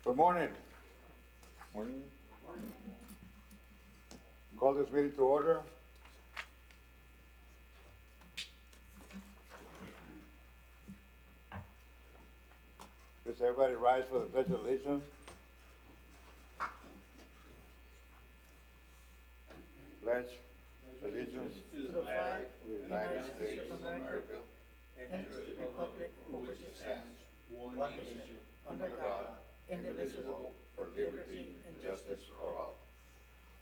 Good morning. Morning. Call this meeting to order. Does everybody rise for the Pledge of Allegiance? Pledge allegiance To the flag to the of the United United States States of America and to the republic for which it stands, one nation, under God, indivisible, for liberty and justice for all.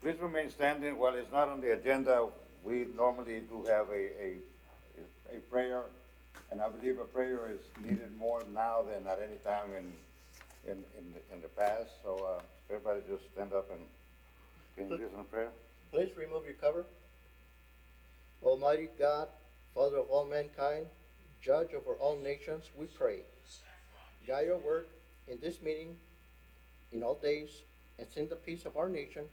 Please remain standing. While it's not on the agenda, we normally do have a prayer, and I believe a prayer is needed more now than at any time in the past. So everybody just stand up and can you listen to prayer? Please remove your cover. Almighty God, Father of all mankind, Judge over all nations, we pray. Guide your work in this meeting in all days, and send the peace of our nation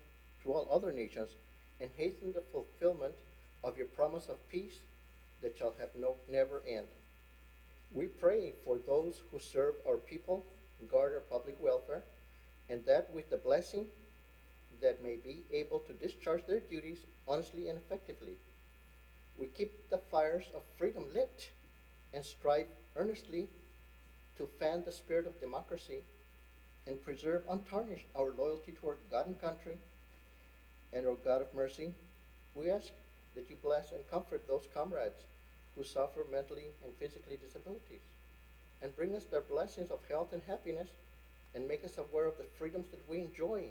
to all other nations, and hasten the fulfillment of your promise of peace that shall have never end. We pray for those who serve our people, guard our public welfare, and that with the blessing that may be able to discharge their duties honestly and effectively. We keep the fires of freedom lit and strive earnestly to fan the spirit of democracy and preserve untarnished our loyalty to our God and country. And our God of mercy, we ask that you bless and comfort those comrades who suffer mentally and physically disabilities, and bring us their blessings of health and happiness, and make us aware of the freedoms that we enjoy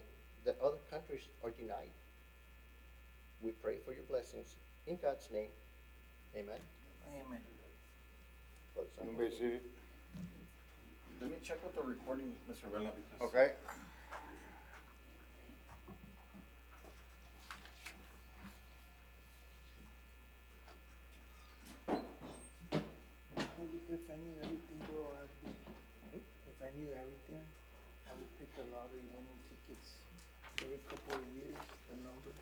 that other countries are denied. We pray for your blessings in God's name. Amen. Amen. You may see it. Let me check with the recording, Mr. Vela, because. Okay. If I knew everything, bro, if I knew everything, I would pick the lottery winning tickets every couple of years, the number.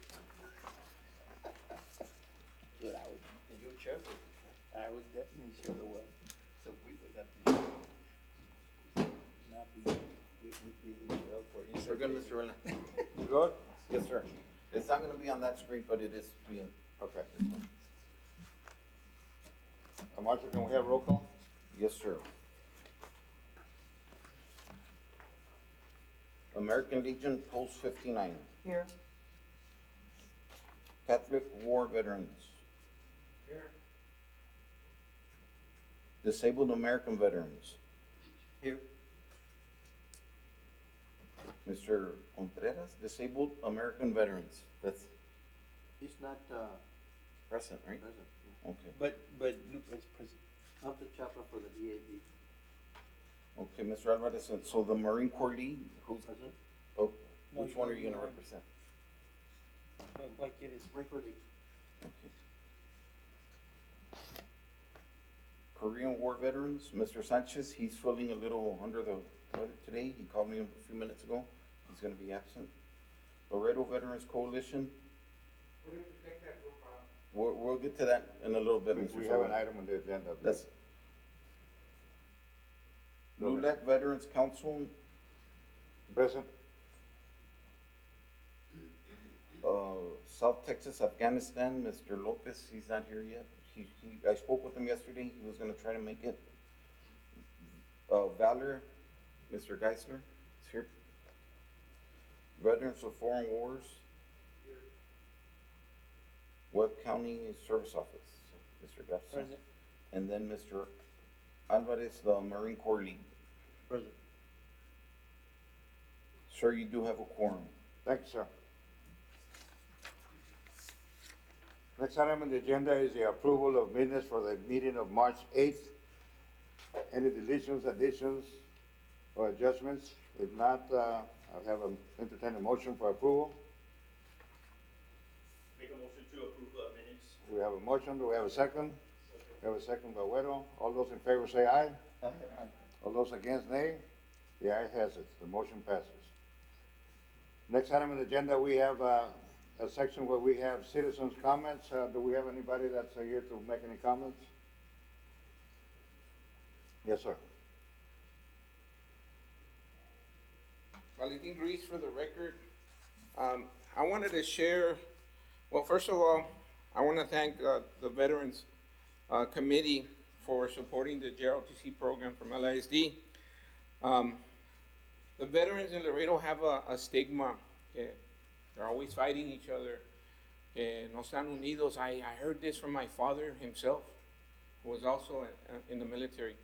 But I would, And you share with I would definitely share the wealth, so we would have to. not be, we would be well for you. We're good, Mr. Vela. You good? Yes, sir. It's not gonna be on that screen, but it is being. Okay. Marshall, can we have roll call? Yes, sir. American Legion Post 59. Here. Catholic War Veterans. Here. Disabled American Veterans. Here. Mr. Contreras, Disabled American Veterans. That's He's not, present, right? present. Okay. But Luke is present. Of the chaplain for the DAV. Okay, Mr. Alvarez, and so the Marine Corps League, who's, Present. oh, No, which one are you- you gonna represent? Like it is. Regularly. Okay. Korean War Veterans, Mr. Sanchez, he's feeling a little under the weather today. He called me a few minutes ago. He's gonna be absent. Laredo Veterans Coalition. We'll get to that in a little bit, Mr. We have an Soto. item on the agenda. That's. LULAC Veterans Council, Present. South Texas, Afghanistan, Mr. Lopez, he's not here yet. I spoke with him yesterday, he was gonna try to make it. Valor, Mr. Geisler is here. Veterans of Foreign Wars. Webb County Service Office, Mr. Garza. Present. And then Mr. Alvarez, the Marine Corps League. Present. Sir, you do have a quorum. Thank you, sir. Next item on the agenda is the approval of minutes for the meeting of March 8th. Any deletions, additions, or adjustments? If not, I'll have entertain a motion for approval. Make a motion to approve the minutes. We have a motion, do we have a second? We have a second by Güero. All those in favor say aye. All those against, nay. The ayes has it, the motion passes. Next item on the agenda, we have a section where we have citizens' comments. Do we have anybody that's here to make any comments? Yes, sir. Valentin Ruiz for the record. I wanted to share, well, first of all, I want to thank the Veterans Committee for supporting the JROTC program from LISD. The veterans in Laredo have a stigma. They're always fighting each other. No están unidos. I heard this from my father himself, who was also in the military.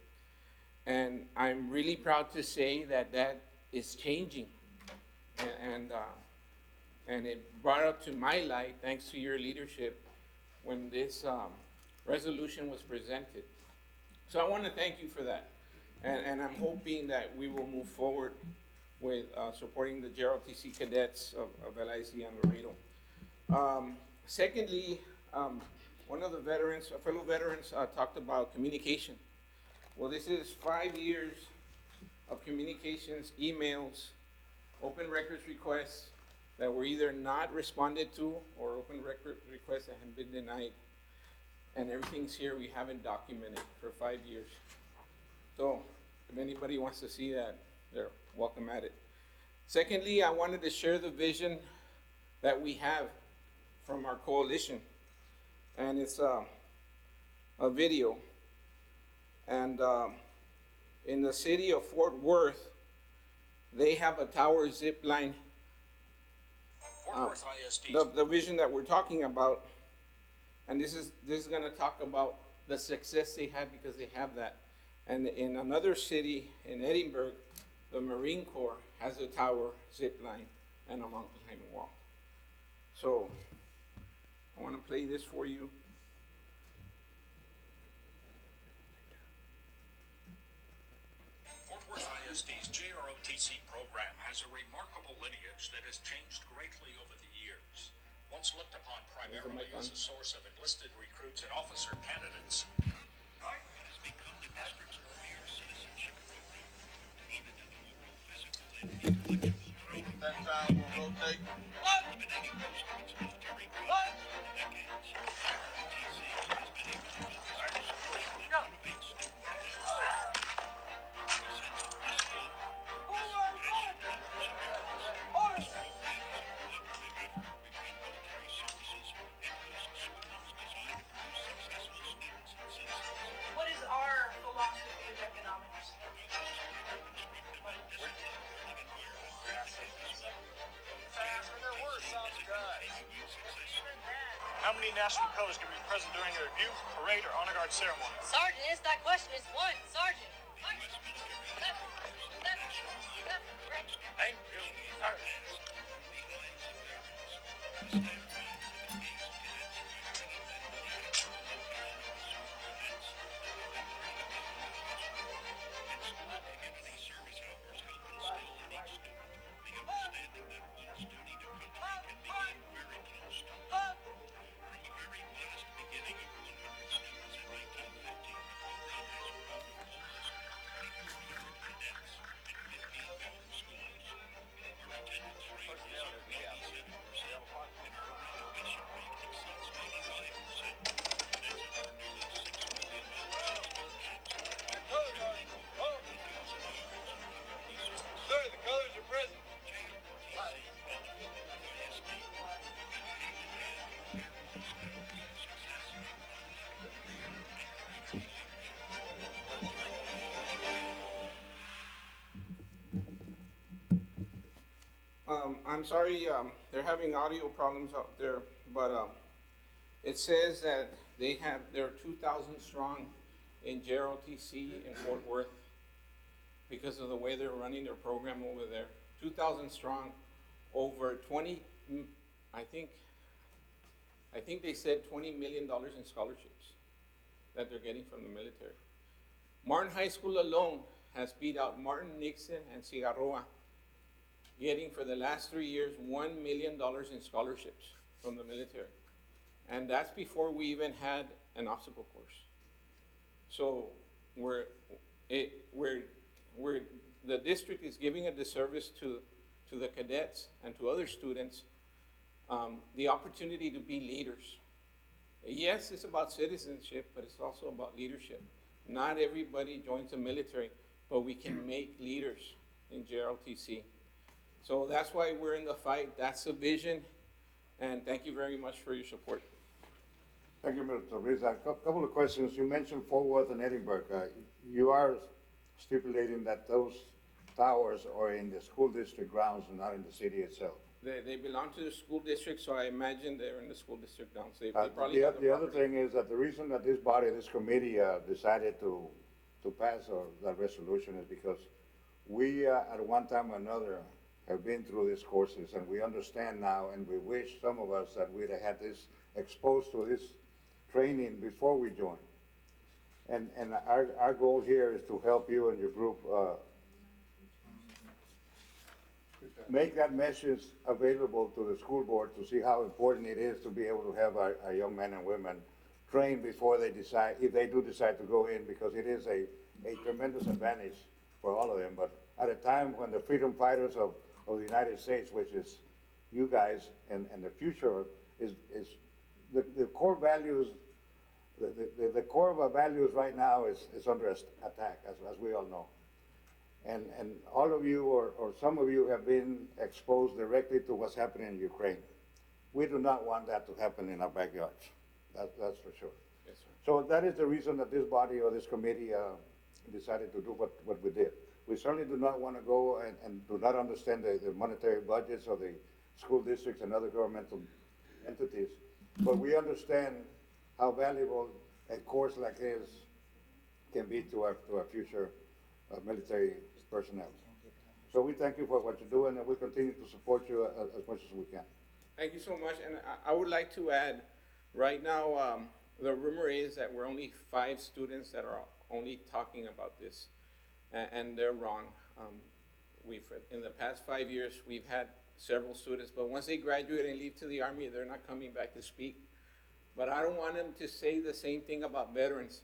And I'm really proud to say that that is changing. And it brought up to my light, thanks to your leadership, when this resolution was presented. So I want to thank you for that. And I'm hoping that we will move forward with supporting the JROTC cadets of LIC and Laredo. Secondly, one of the veterans, fellow veterans, talked about communication. Well, this is 5 years of communications, emails, open records requests that were either not responded to or open record requests that have been denied. And everything's here, we haven't documented for 5 years. So if anybody wants to see that, they're welcome at it. Secondly, I wanted to share the vision that we have from our coalition. And it's a video. And in the city of Fort Worth, they have a tower zip line. The vision that we're talking about, and this is going to talk about the success they had because they have that. And in another city, in Edinburgh, the Marine Corps has a tower zip line and a mountain climbing wall. So I want to play this for you. Fort Worth ISD's JROTC program has a remarkable lineage that has changed greatly over the years. Once looked upon primarily as a source of enlisted recruits and officer candidates, has become the district's premier citizenship program. Even in the more physically and intellectual training. That time will rotate. Eliminating obstacles military training for decades. JROTC has been able to focus on social and motivate students. What is our philosophy of economics? How many national colors can be present during a review, parade, or honor guard ceremony? Sergeant, answer that question. It's one. Sergeant. Thank you, sir. I'm sorry, they're having audio problems out there, but it says that they're 2,000 strong in JROTC in Fort Worth because of the way they're running their program over there. 2,000 strong, over 20, I think they said $20 million in scholarships that they're getting from the military. Martin High School alone has beat out Martin, Nixon, and Cigarroa, getting for the last 3 years $1 million in scholarships from the military. And that's before we even had an obstacle course. So the district is giving a disservice to the cadets and to other students the opportunity to be leaders. Yes, it's about citizenship, but it's also about leadership. Not everybody joins the military, but we can make leaders in JROTC. So that's why we're in the fight. That's the vision. And thank you very much for your support. Thank you, Mr. Rizal. Couple of questions. You mentioned Fort Worth and Edinburgh. You are stipulating that those towers are in the school district grounds and not in the city itself. They belong to the school district, so I imagine they're in the school district grounds. They probably have The other property. thing is that the reason that this body, this committee, decided to pass that resolution is because we, at one time or another, have been through these courses, and we understand now, and we wish, some of us, that we'd have had this, exposed to this training before we joined. And our goal here is to help you and your group, make that message available to the school board to see how important it is to be able to have our young men and women trained before they decide, if they do decide to go in, because it is a tremendous advantage for all of them. But at a time when the freedom fighters of the United States, which is you guys, and the future is the core values, the core of our values right now is under attack, as we all know. And all of you, or some of you, have been exposed directly to what's happening in Ukraine. We do not want that to happen in our backyards. That's for sure. Yes, sir. So that is the reason that this body or this committee decided to do what we did. We certainly do not want to go and do not understand the monetary budgets of the school districts and other governmental entities, but we understand how valuable a course like this can be to our future military personnel. So we thank you for what you're doing, and we'll continue to support you as much as we can. Thank you so much, and I would like to add, right now, the rumor is that we're only 5 students that are only talking about this, and they're wrong. In the past 5 years, we've had several students, but once they graduate and leave to the Army, they're not coming back to speak. But I don't want them to say the same thing about veterans,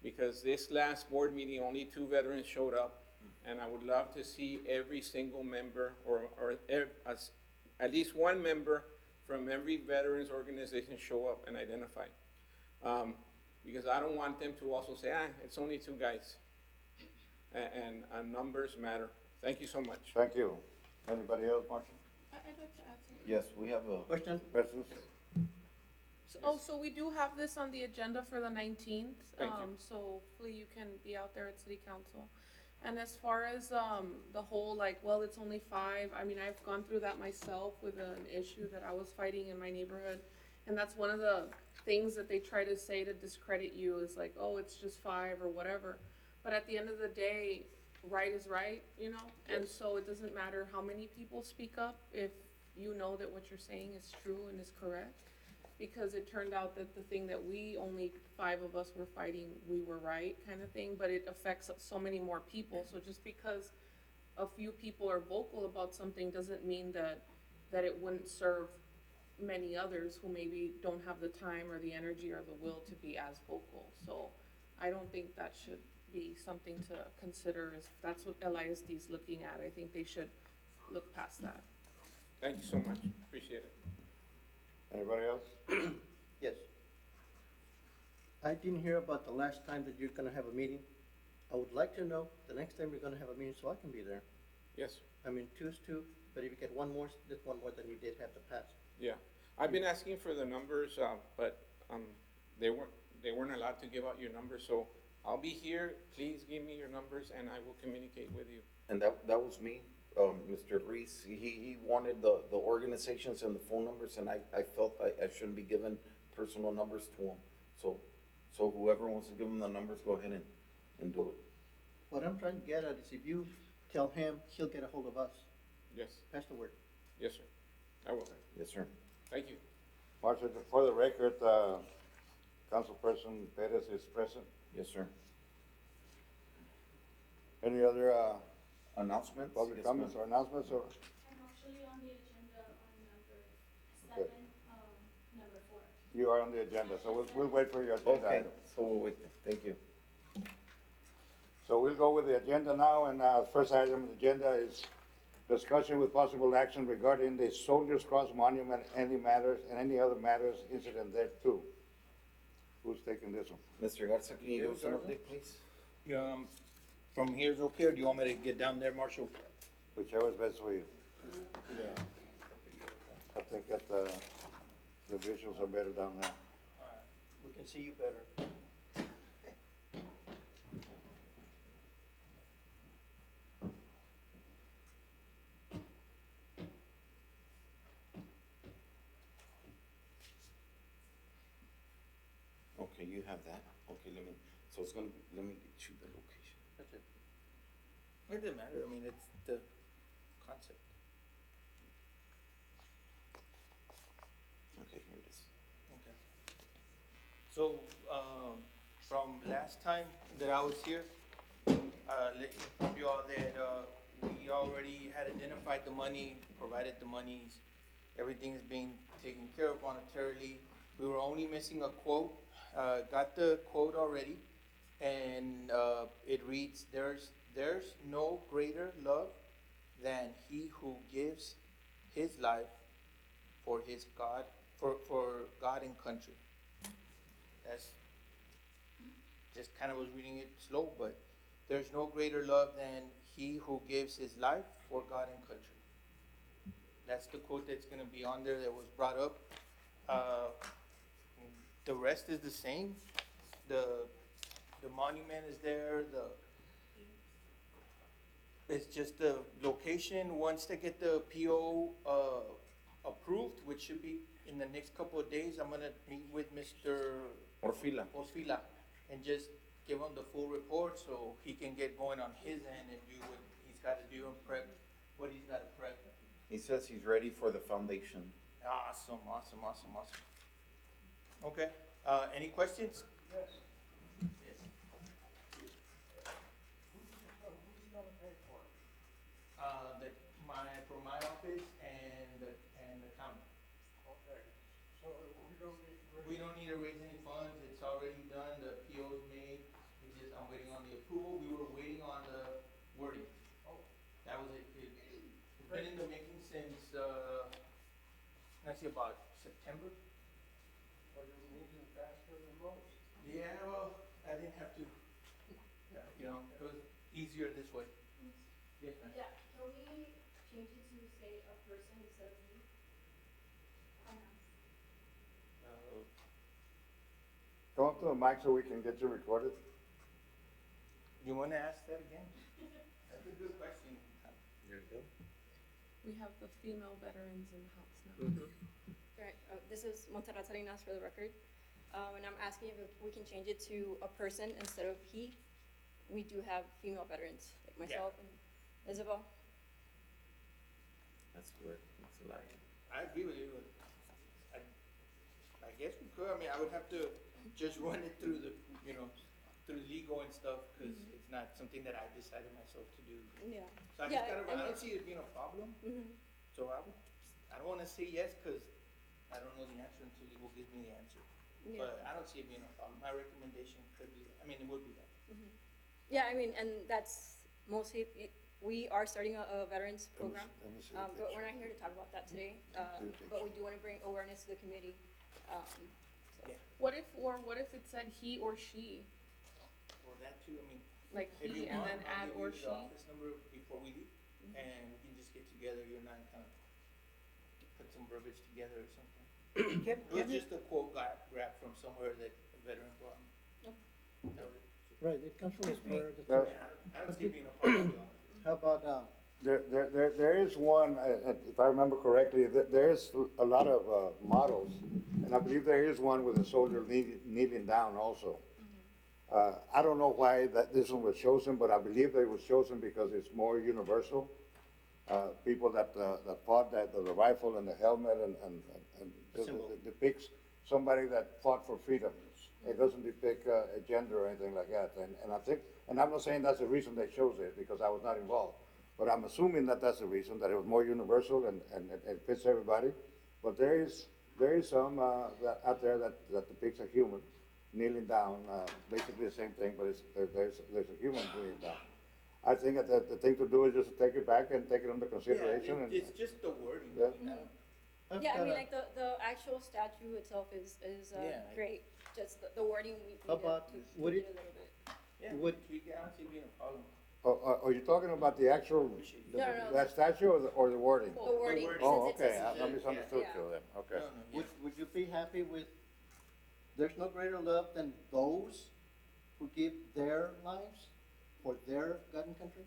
because this last board meeting, only 2 veterans showed up, and I would love to see every single member, or at least one member from every veterans organization show up and identify. Because I don't want them to also say, it's only 2 guys. And numbers matter. Thank you so much. Thank you. Anybody else, Marcia? I'd like to add something. Yes, we have a Question? Questions? So we do have this on the agenda for the 19th. Thank you. So hopefully you can be out there at city council. And as far as, the whole, it's only 5, I mean, I've gone through that myself with an issue that I was fighting in my neighborhood. And that's one of the things that they try to say to discredit you is like, oh, it's just 5 or whatever. But at the end of the day, right is right, you know? And so it doesn't matter how many people speak up if you know that what you're saying is true and is correct. Because it turned out that the thing that only 5 of us were fighting, we were right, kind of thing, but it affects so many more people. So just because a few people are vocal about something doesn't mean that it wouldn't serve many others who maybe don't have the time or the energy or the will to be as vocal. So I don't think that should be something to consider if that's what LISD is looking at. I think they should look past that. Thank you so much. Appreciate it. Anybody else? Yes. I didn't hear about the last time that you're gonna have a meeting. I would like to know the next time you're gonna have a meeting so I can be there. Yes, sir. I mean, 2 is 2, but if you get one more, that's one more than you did have the past. Yeah. I've been asking for the numbers, but they weren't allowed to give out your numbers, so I'll be here. Please give me your numbers and I will communicate with you. And that was me, Mr. Reese. He wanted the organizations and the phone numbers, and I felt I shouldn't be giving personal numbers to him. So whoever wants to give him the numbers, go ahead and do it. What I'm trying to get at is if you tell him, he'll get a hold of us. Yes, Pass the word. yes, sir. I will. Yes, sir. Thank you. Marcia, for the record, Councilperson Perez is present. Yes, sir. Any other, Announcements? public Yes, comments ma'am. or announcements, or? I'm actually on the agenda on number Okay. 7, number 4. You are on the agenda, so we'll wait for your agenda Okay, item. so we'll wait. Thank you. So we'll go with the agenda now, and, first item on the agenda is discussion with possible action regarding the Soldiers Cross Monument, any matters, and any other matters incident there too. Who's taking this one? Mr. Garza, can you give us an update, please? From here is okay, or do you want me to get down there, Marshall? Whichever is best for you. Yeah. I think that, the visuals are better down there. We can see you better. Okay, you have that. Okay, so it's gonna be, let me get you the location. That's it. It doesn't matter, I mean, it's the concept. Okay, here it is. Okay. So, from last time that I was here, let me inform you all that, we already had identified the money, provided the monies, everything is being taken care of monetarily. We were only missing a quote, got the quote already, and, it reads, there's no greater love than he who gives his life for his God, for God and country. That's just kind of was reading it slow, but there's no greater love than he who gives his life for God and country. That's the quote that's gonna be on there that was brought up. The rest is the same. The monument is there, it's just the location. Once they get the PO, approved, which should be in the next couple of days, I'm gonna meet with Mr. Orfila. Osfila and just give him the full report so he can get going on his end and do what he's gotta do and prep, what he's gotta prep. He says he's ready for the foundation. Awesome. Okay, any questions? Yes. For my office and the county. Okay, so We don't need to raise any funds, it's already done, the PO is made, I'm waiting on the approval, we were waiting on the wording. That was it, it's been in the making since, let's see, about September. But you're moving faster than most. Yeah, well, I didn't have to, it was easier this way. Yes, ma'am. Yeah, can we change it to say a person instead of me? Come up to the mic so we can get you recorded. You wanna ask that again? That's a good question. There you go. We have the female veterans in the house now. Right, this is Montserrat Salinas for the record, and I'm asking if we can change it to a person instead of he. We do have female veterans, like myself and Isabel. That's good. That's a lot. I agree with you. I guess we could, I mean, I would have to just run it through the, through legal and stuff, cause it's not something that I decided myself to do. Yeah. So I just I don't see it being a problem, so I don't wanna say yes, cause I don't know the answer until legal gives me the answer. Yeah. But I don't see it being a problem, my recommendation could be, it would be that. Yeah, and that's mostly, we are starting a veterans program, Let me see but the we're not here to talk about that today, but we do wanna bring awareness to the committee. What if it said he or she, Or that too, like if you he and want, then I'll add give or you she? the office number before we leave, and we can just get together, you and I, kind of put some verbiage together or something. It was just a quote grab from somewhere that a veteran brought me. That was it. Right, it comes from his prayer. Yeah. I don't see it being a problem, to be honest. How about, There is one, if I remember correctly, there is a lot of models, and I believe there is one with a soldier kneeling down also. I don't know why this one was chosen, but I believe that it was chosen because it's more universal. People that fought the rifle and the helmet and it depicts somebody that fought for freedom. It doesn't depict a gender or anything like that, and I think, and I'm not saying that's the reason they chose it, because I was not involved. But I'm assuming that that's the reason, that it was more universal and it fits everybody. But there is some, that out there that depicts a human kneeling down, basically the same thing, but there's a human kneeling down. I think that the thing to do is just to take it back and take it under consideration. Yeah, it's just the wording. Yeah. Yeah, like the actual statue itself is great, just the wording we need How about, to would tweak it- a little bit. Yeah, Would- we can, I don't see it being a problem. Are you talking about the actual, No, that statue or the wording? the wording, Oh, since it okay, says I he. misunderstood Yeah. you then, okay. Would you be happy with, there's no greater love than those who give their lives for their God and country?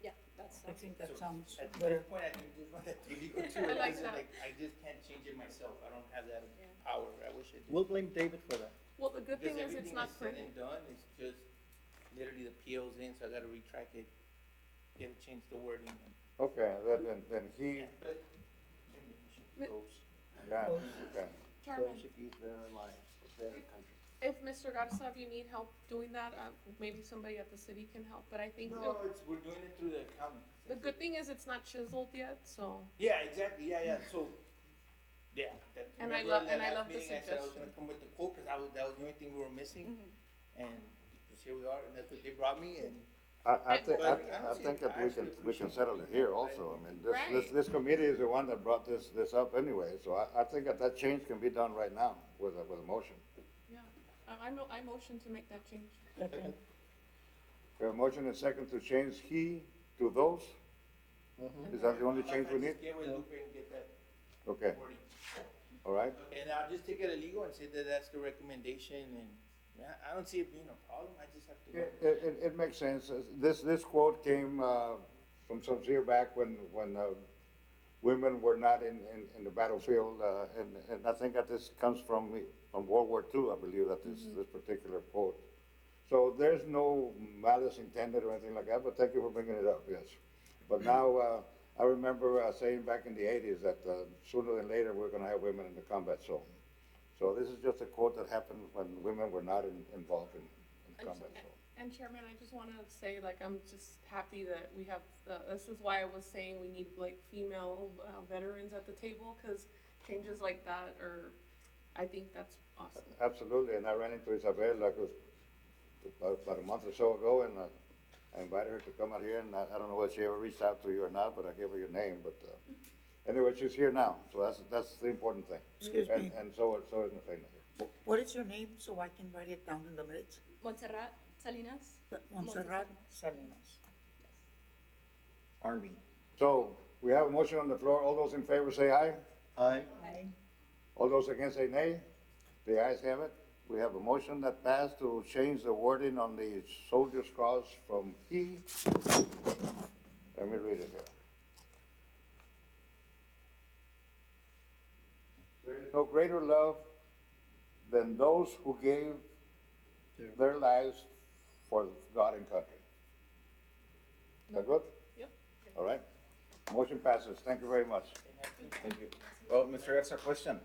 Yeah, that's. I think that sounds At better. this point, I think just want that to be good too. I like It's that. like, I just can't change it myself. I don't have that Yeah. power. I wish I did. We'll blame David for that. Well, the good Because thing is it's everything not is said printed. and done, it's just literally the PO's in, so I gotta retract it, get it, change the wording. Okay, then he, But, Those, yeah, okay. Chairman, those who give their lives for their country. if Mr. Garza, if you need help doing that, maybe somebody at the city can help, but I think no, we're doing it through the county. the good thing is it's not chiseled yet, so. Yeah, exactly, yeah, so, yeah. that- And I remember love- that and I last love the meeting I said I was suggestion. gonna come with the quote, cause that was the only thing we were missing, Mm-hmm. and just here we are, and that's what they brought me, and I think, But I think that I we actually can appreciate settle it here also. I mean, Right. this committee is the one that brought this up anyway, so I think that change can be done right now with a motion. Yeah, I motion to make that change. Second. We have a motion and second to change he to those? Is that the only change we need? Get with Lupe and get that Okay, wording. all right. And I'll just take it illegal and say that that's the recommendation, and, yeah, I don't see it being a problem, I just have to. It makes sense. This quote came, from some year back when, women were not in the battlefield, and I think that this comes from World War II, I believe, that this particular quote. So there's no malice intended or anything like that, but thank you for bringing it up, yes. But now, I remember, saying back in the eighties that, sooner than later, we're gonna have women in the combat zone. So this is just a quote that happened when women were not involved in combat zone. And Chairman, I just wanna say, like, I'm just happy that we have, this is why I was saying we need, like, female, veterans at the table, cause changes like that are, I think that's awesome. Absolutely, and I ran into Isabel like it was about a month or so ago, and I invited her to come out here, and I don't know whether she ever reached out to you or not, but I gave her your name, but, anyway, she's here now, so that's the important thing. Excuse me. And so is Nathaniel here. What is your name so I can write it down in the minutes? Montserrat Salinas? Montserrat Salinas. Army. So, we have a motion on the floor, all those in favor say aye, Aye. Aye. all those against say nay, the ayes have it. We have a motion that passed to change the wording on the soldier's cross from he, let me read it here. There is no greater love than those who gave their lives for God and country. Is that good? Yep. All right. Motion passes. Thank you very much. Thank you. Well, Mr. Garza, question.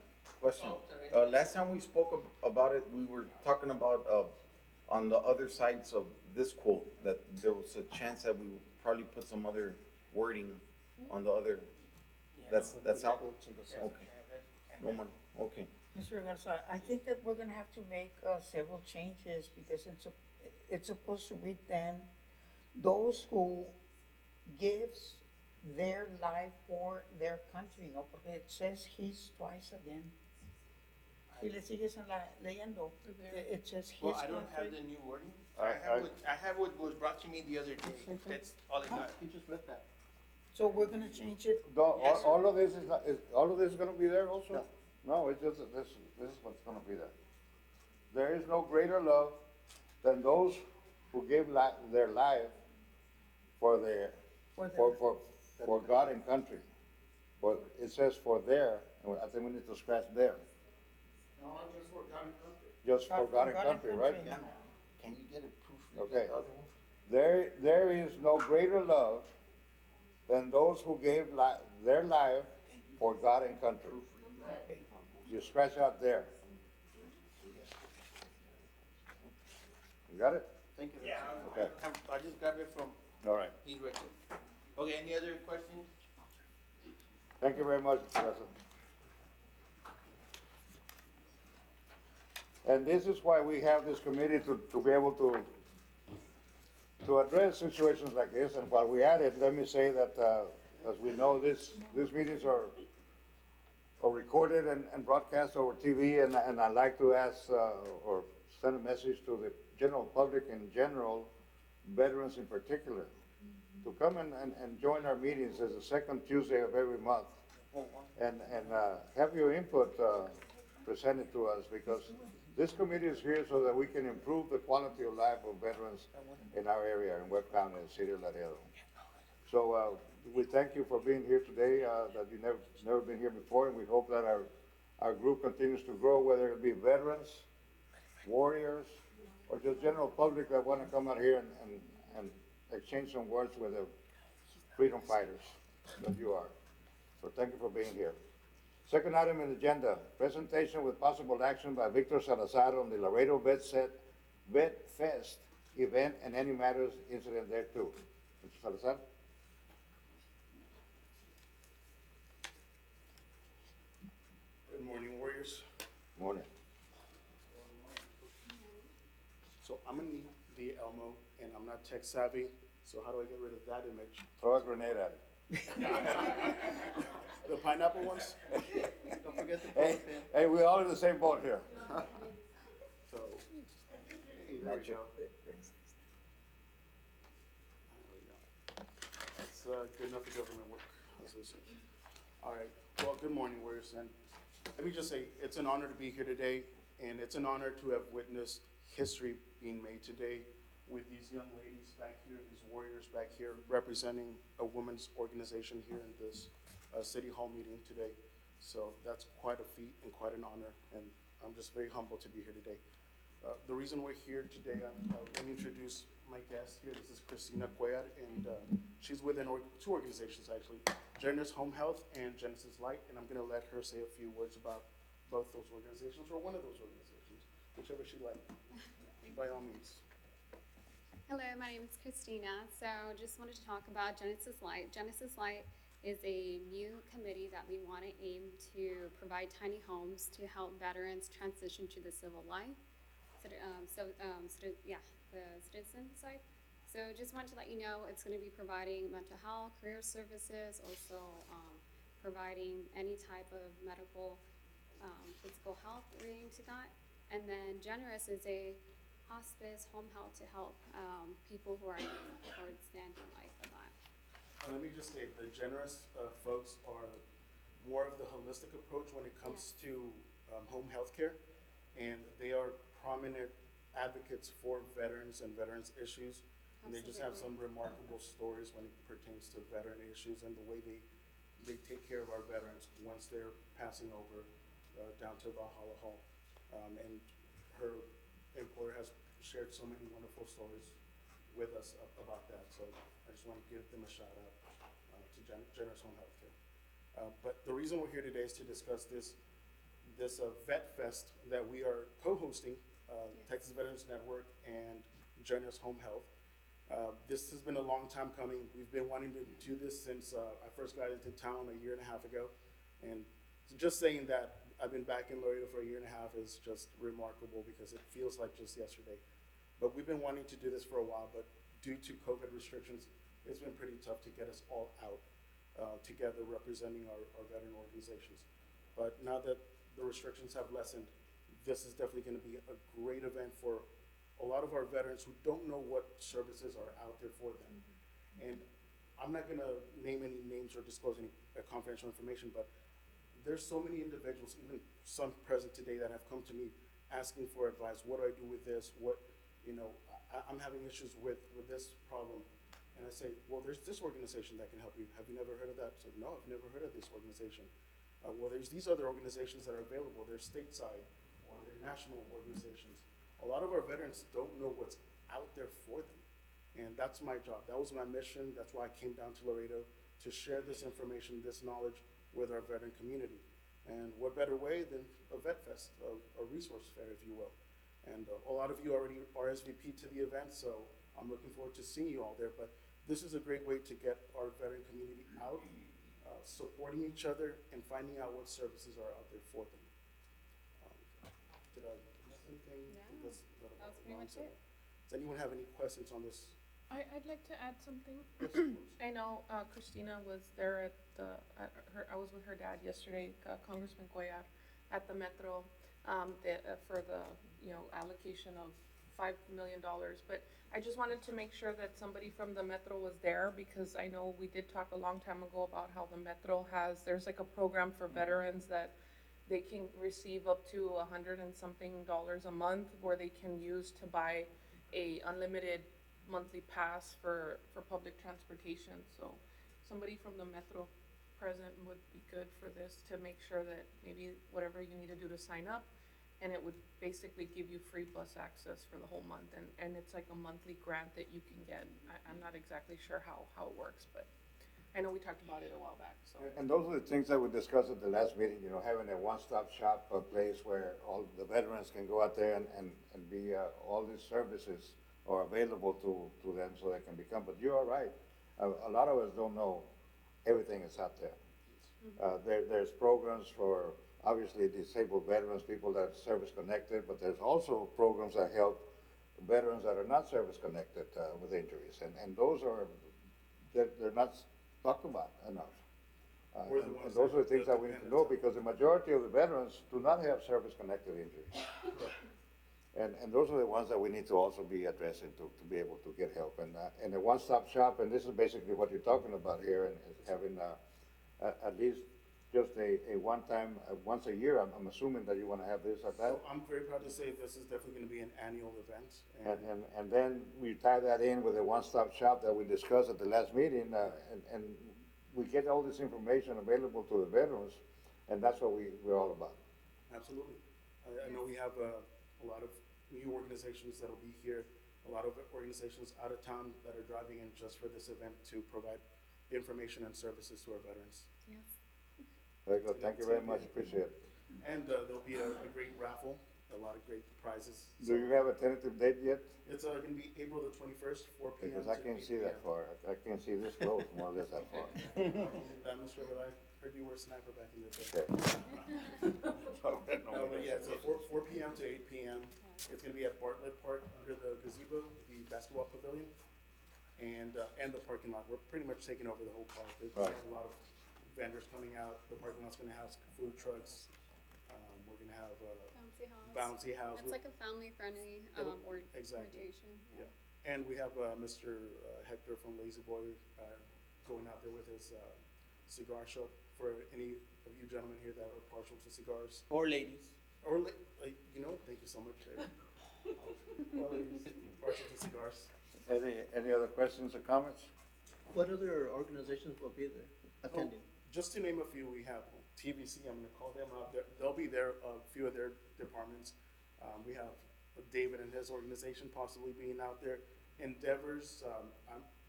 Last time we spoke about it, we were talking about, on the other sides of this quote, that there was a chance that we would probably put some other wording on the other, that's out? Okay. No more, okay. Mr. Garza, I think that we're gonna have to make several changes because it's supposed to read then, those who gives their life for their country, ¿no? Porque it says his twice again. Si le sigues leyendo, it says his Well, I don't have country. the new wording, I- I have what was brought to me the other day, that's all I got. You just read that. So we're gonna change it. All all of this is not, all of this is gonna be there also? No. No, it's just, that this is what's gonna be there. There is no greater love than those who give their life for God and country. But it says for their, and I think we need to scratch there. No, just for God and country. Just for God and country, right? Can you get it proofread? Okay. the other one? There is no greater love than those who gave their life for God and country. You scratch out there. You got it? Thank you. Yeah, Okay. I just got it from All right. his record. Okay, any other questions? Thank you very much, Professor. And this is why we have this committee to be able to address situations like this. And while we're at it, let me say that, as we know, these meetings are recorded and broadcast over TV, and I'd like to ask, or send a message to the general public in general, veterans in particular, to come and join our meetings as the second Tuesday of every month. And have your input, presented to us, because this committee is here so that we can improve the quality of life of veterans in our area, in Webb County, and the city of Laredo. So, we thank you for being here today, that you've never been here before, and we hope that our group continues to grow, whether it be veterans, warriors, or just general public that wanna come out here and exchange some words with the freedom fighters that you are. So thank you for being here. Second item in the agenda, presentation with possible action by Victor Salazar on the Laredo Vet Fest event and any matters incident thereto. Mr. Salazar? Good morning, warriors. Morning. So I'm gonna need the Elmo, and I'm not tech savvy, so how do I get rid of that image? Throw a grenade at it. The pineapple ones? Don't forget the Hey, ball pin. hey, we're all in the same boat here. So, hey, there we go. That's good enough for government work, as they say. All right, well, good morning, warriors, and let me just say, it's an honor to be here today, and it's an honor to have witnessed history being made today with these young ladies back here, these warriors back here, representing a women's organization here in this City Hall meeting today. So that's quite a feat and quite an honor, and I'm just very humbled to be here today. The reason we're here today, let me introduce my guest here. This is Cristina Cuellar, and she's within two organizations, actually, Generous Home Health and Genesis Light, and I'm gonna let her say a few words about both those organizations, or one of those organizations, whichever she likes, by all means. Hello, my name is Christina. So just wanted to talk about Genesis Light. Genesis Light is a new committee that we want to aim to provide tiny homes to help veterans transition to the civil life. The citizen side. So just wanted to let you know it's going to be providing mental health, career services, also providing any type of medical, physical health relating to that. And then Generous is a hospice, home health to help people who are towards the end of life of that. Let me just say, the Generous folks are more of the holistic approach when it comes to home health care, and they are prominent advocates for veterans and veterans issues. And they just have some remarkable stories when it pertains to veteran issues and the way they take care of our veterans once they're passing over down to Valhalla Hall. And her employer has shared so many wonderful stories with us about that. So I just want to give them a shout out to Generous Home Healthcare. But the reason we're here today is to discuss this Vet Fest that we are co-hosting, Texas Veterans Network and Generous Home Health. This has been a long time coming. We've been wanting to do this since I first got into town a year and a half ago. And just saying that I've been back in Laredo for a year and a half is just remarkable because it feels like just yesterday. But we've been wanting to do this for a while, but due to COVID restrictions, it's been pretty tough to get us all out together representing our veteran organizations. But now that the restrictions have lessened, this is definitely going to be a great event for a lot of our veterans who don't know what services are out there for them. And I'm not going to name any names or disclose any confidential information, but there's so many individuals, even some present today, that have come to me asking for advice. What do I do with this? I'm having issues with this problem. And I say, well, there's this organization that can help you. Have you never heard of that? So, no, I've never heard of this organization. Well, there's these other organizations that are available. They're stateside or they're national organizations. A lot of our veterans don't know what's out there for them. And that's my job. That was my mission. That's why I came down to Laredo, to share this information, this knowledge with our veteran community. And what better way than a Vet Fest, a resource fair, if you will. And a lot of you already RSVP to the event, so I'm looking forward to seeing you all there. But this is a great way to get our veteran community out, supporting each other, and finding out what services are out there for them. Did I miss anything? No, that was pretty much it. Does anyone have any questions on this? I'd like to add something. I know Christina was there I was with her dad yesterday, Congressman Cuellar, at the Metro for the allocation of $5 million. But I just wanted to make sure that somebody from the Metro was there, because I know we did talk a long time ago about how the Metro there's like a program for veterans that they can receive up to $100 and something a month, where they can use to buy a unlimited monthly pass for public transportation. So somebody from the Metro present would be good for this, to make sure that maybe whatever you need to do to sign up, and it would basically give you free bus access for the whole month, and it's like a monthly grant that you can get. I'm not exactly sure how it works, but I know we talked about it a while back, so. And those are the things that we discussed at the last meeting, you know, having a one-stop shop, a place where all the veterans can go out there and be, all these services are available to them so they can become, but you are right. A lot of us don't know everything is out there. There's programs for, obviously, disabled veterans, people that are service-connected, but there's also programs that help veterans that are not service-connected with injuries, and those are, they're not talked about enough. And those are the things that we need to know, because the majority of the veterans do not have service-connected injuries. And those are the ones that we need to also be addressing to be able to get help. And a one-stop shop, and this is basically what you're talking about here, and is having at least just a one-time, once a year. I'm assuming that you want to have this at that. So I'm very proud to say this is definitely going to be an annual event. And then we tie that in with a one-stop shop that we discussed at the last meeting, and we get all this information available to the veterans, and that's what we're all about. Absolutely. I know we have a lot of new organizations that'll be here, a lot of organizations out of town that are driving in just for this event to provide information and services to our veterans. Yes. Very good. Thank you very much. Appreciate it. And there'll be a great raffle, a lot of great prizes. Do you have a tentative date yet? It's going to be April the 21st, 4 p.m. Because I to can't 8 see that p.m. far. I can't see this close, more or less that far. Mr. Rivera, I heard you were a sniper back in the day. Okay. But yeah, it's 4 p.m. to 8 p.m. It's going to be at Bartlett Park under the gazebo, the basketball pavilion, and the parking lot. We're pretty much taking over the whole park. There's a lot of vendors coming out. The parking lot's going to have food trucks. We're going to have bouncy house. It's like a family-friendly organization. Yeah. And we have Mr. Hector from Lazy Boy going out there with his cigar shop for any of you gentlemen here that are partial to cigars. Or ladies. Or, you know, thank you so much. Or ladies, partial to cigars. Any other questions or comments? What other organizations will be there attending? Just to name a few, we have TVC, I'm gonna call them out. They'll be there, a few of their departments. We have David and his organization possibly being out there. Endeavors,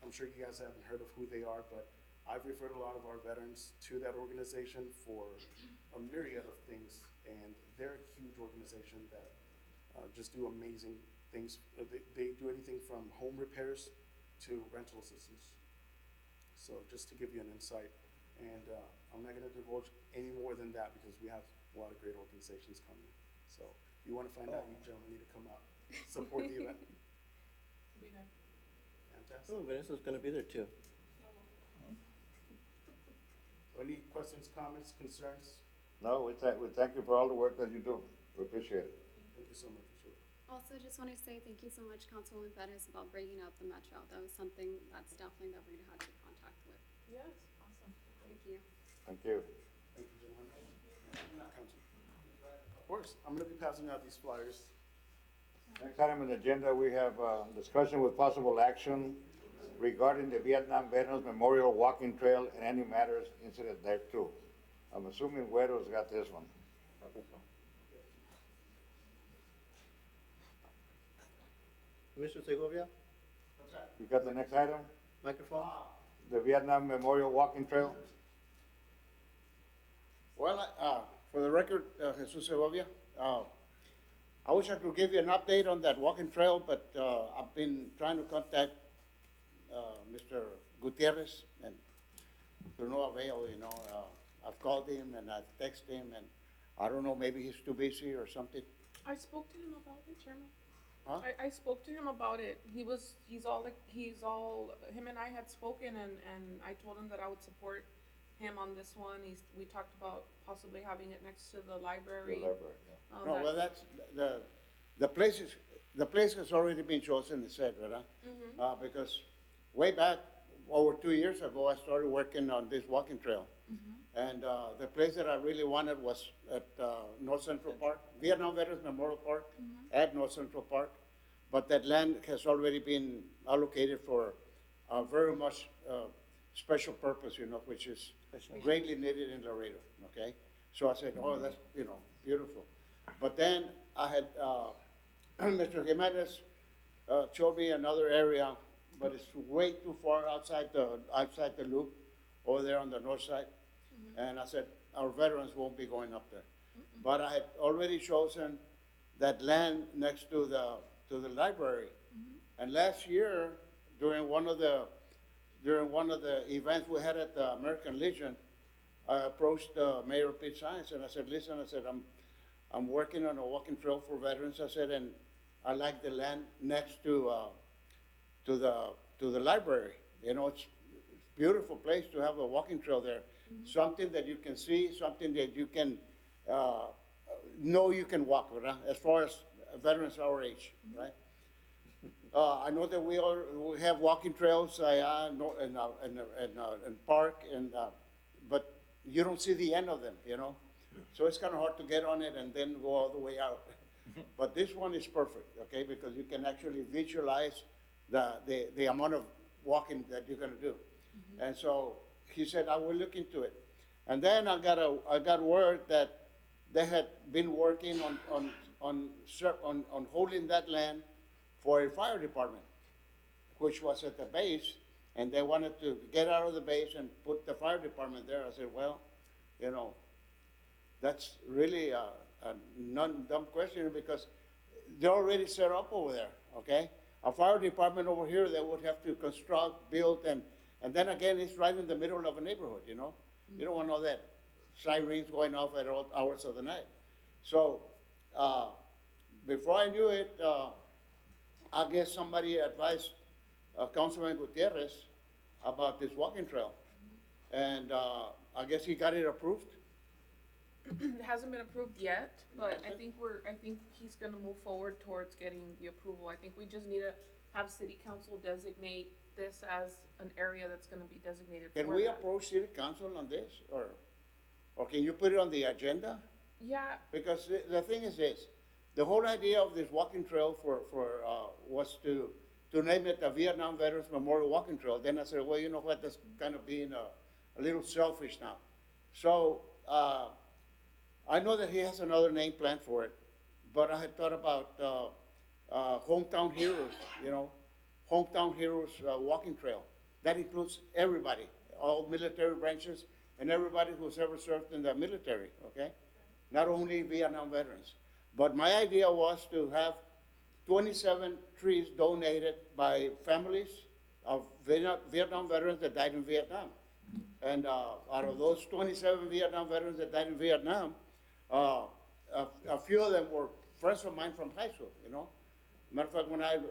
I'm sure you guys haven't heard of who they are, but I've referred a lot of our veterans to that organization for a myriad of things, and they're a huge organization that just do amazing things. They do anything from home repairs to rental assistance. So just to give you an insight, and I'm not going to divulge any more than that because we have a lot of great organizations coming. So if you want to find out, you gentlemen need to come out, support the event. Fantastic. Oh, Vanessa's going to be there too. Any questions, comments, concerns? No, we thank you for all the work that you do. We appreciate it. Thank you so much. Also, just want to say thank you so much, Councilwoman Perez, about bringing up the Metro. That was something that's definitely that we're going to have to contact with. Yes, awesome. Thank you. Thank you. Thank you, gentlemen. Of course, I'm going to be passing out these flyers. Next item on the agenda, we have discussion with possible action regarding the Vietnam Veterans Memorial Walking Trail and any matters incident there too. I'm assuming Güero's got this one. Mr. Segovia, You got the next item? microphone. The Vietnam Memorial Walking Trail? Well, for the record, Jesus Segovia, I wish I could give you an update on that walking trail, but I've been trying to contact Mr. Gutierrez, and to no avail, you know. I've called him and I've texted him, and I don't know, maybe he's too busy or something. I spoke to him about it, Chairman. Huh? I spoke to him about it. He's all, him and I had spoken, and I told him that I would support him on this one. We talked about possibly having it next to the library. The library, yeah. No, well, that's, the place the place has already been chosen, it said, right? Because way back, over 2 years ago, I started working on this walking trail. And the place that I really wanted was at North Central Park, Vietnam Veterans Memorial Park, at North Central Park. But that land has already been allocated for very much special purpose, you know, which is greatly needed in Laredo, okay? So I said, oh, that's, you know, beautiful. But then I had, Mr. Jimenez showed me another area, but it's way too far outside the loop, over there on the north side. And I said, our veterans won't be going up there. But I had already chosen that land next to the library. And last year, during one of the events we had at the American Legion, I approached Mayor Pete Science and I said, listen, I said, I'm working on a walking trail for veterans. I said, and I like the land next to the library. You know, it's a beautiful place to have a walking trail there. Something that you can see, something that you can know you can walk, right? As far as veterans our age, right? I know that we have walking trails and park, but you don't see the end of them, you know? So it's kind of hard to get on it and then go all the way out. But this one is perfect, okay? Because you can actually visualize the amount of walking that you're gonna do. And so he said, I will look into it. And then I got word that they had been working on holding that land for a fire department, which was at the base, and they wanted to get out of the base and put the fire department there. I said, well, you know, that's really a non-dumb question because they're already set up over there, okay? A fire department over here, they would have to construct, build, and then again, it's right in the middle of a neighborhood, you know? You don't want all that sirens going off at all hours of the night. So, before I knew it, I guess somebody advised Councilman Gutierrez about this walking trail. And I guess he got it approved. It hasn't been approved yet, but I think he's gonna move forward towards getting the approval. I think we just need to have city council designate this as an area that's gonna be designated for Can we that. approach city council on this, or can you put it on the agenda? Yeah, Because the thing is this, the whole idea of this walking trail was to name it the Vietnam Veterans Memorial Walking Trail. Then I said, well, you know what, that's kind of being a little selfish now. So, I know that he has another name planned for it, but I had thought about, Hometown Heroes, you know, Hometown Heroes Walking Trail. That includes everybody, all military branches, and everybody who's ever served in the military, okay? Not only Vietnam veterans. But my idea was to have 27 trees donated by families of Vietnam veterans that died in Vietnam. And out of those 27 Vietnam veterans that died in Vietnam, a few of them were friends of mine from high school, you know? Matter of fact,